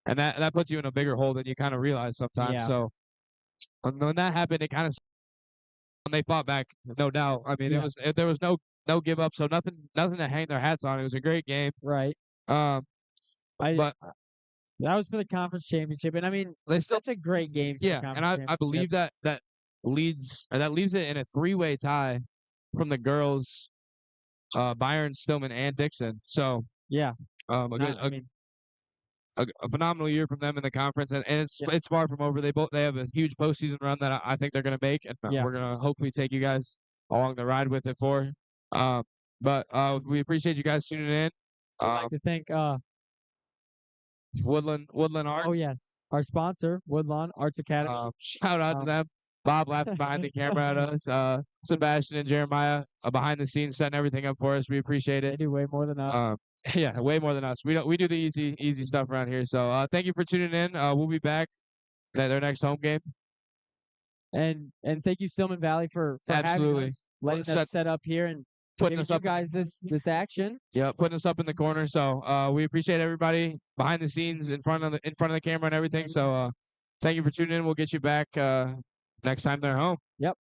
and that puts you in a bigger hole than you kind of realize sometimes. Yeah. So when that happened, it kind of they fought back, no doubt. I mean, there was no give up, so nothing to hang their hats on. It was a great game. Right. But that was for the conference championship, and I mean, that's a great game. For the and I believe that leaves it in a three-way tie from the girls, Byron, Stillman, and Dixon. So yeah, a phenomenal year from them in the conference, and it's far from over. They have a huge postseason run that I think they're going to make, and we're going to hopefully take you guys along the ride with it for. But we appreciate you guys tuning in. I'd like to thank Woodland Arts. Oh yes, our sponsor, Woodlawn Arts Academy. Shout out to them. Bob laughing behind the camera at us. Sebastian and Jeremiah behind the scenes setting everything up for us. We appreciate it. They do way more than us. Yeah, way more than us. We do the easy stuff around here. So thank you for tuning in. We'll be back at their next home game. And thank you, Stillman Valley, for absolutely having us, letting us set up here and putting us up, you guys this action. Yeah, putting us up in the corner. So we appreciate everybody behind the scenes, in front of the camera and everything. So thank you for tuning in. We'll get you back next time they're home. Yep.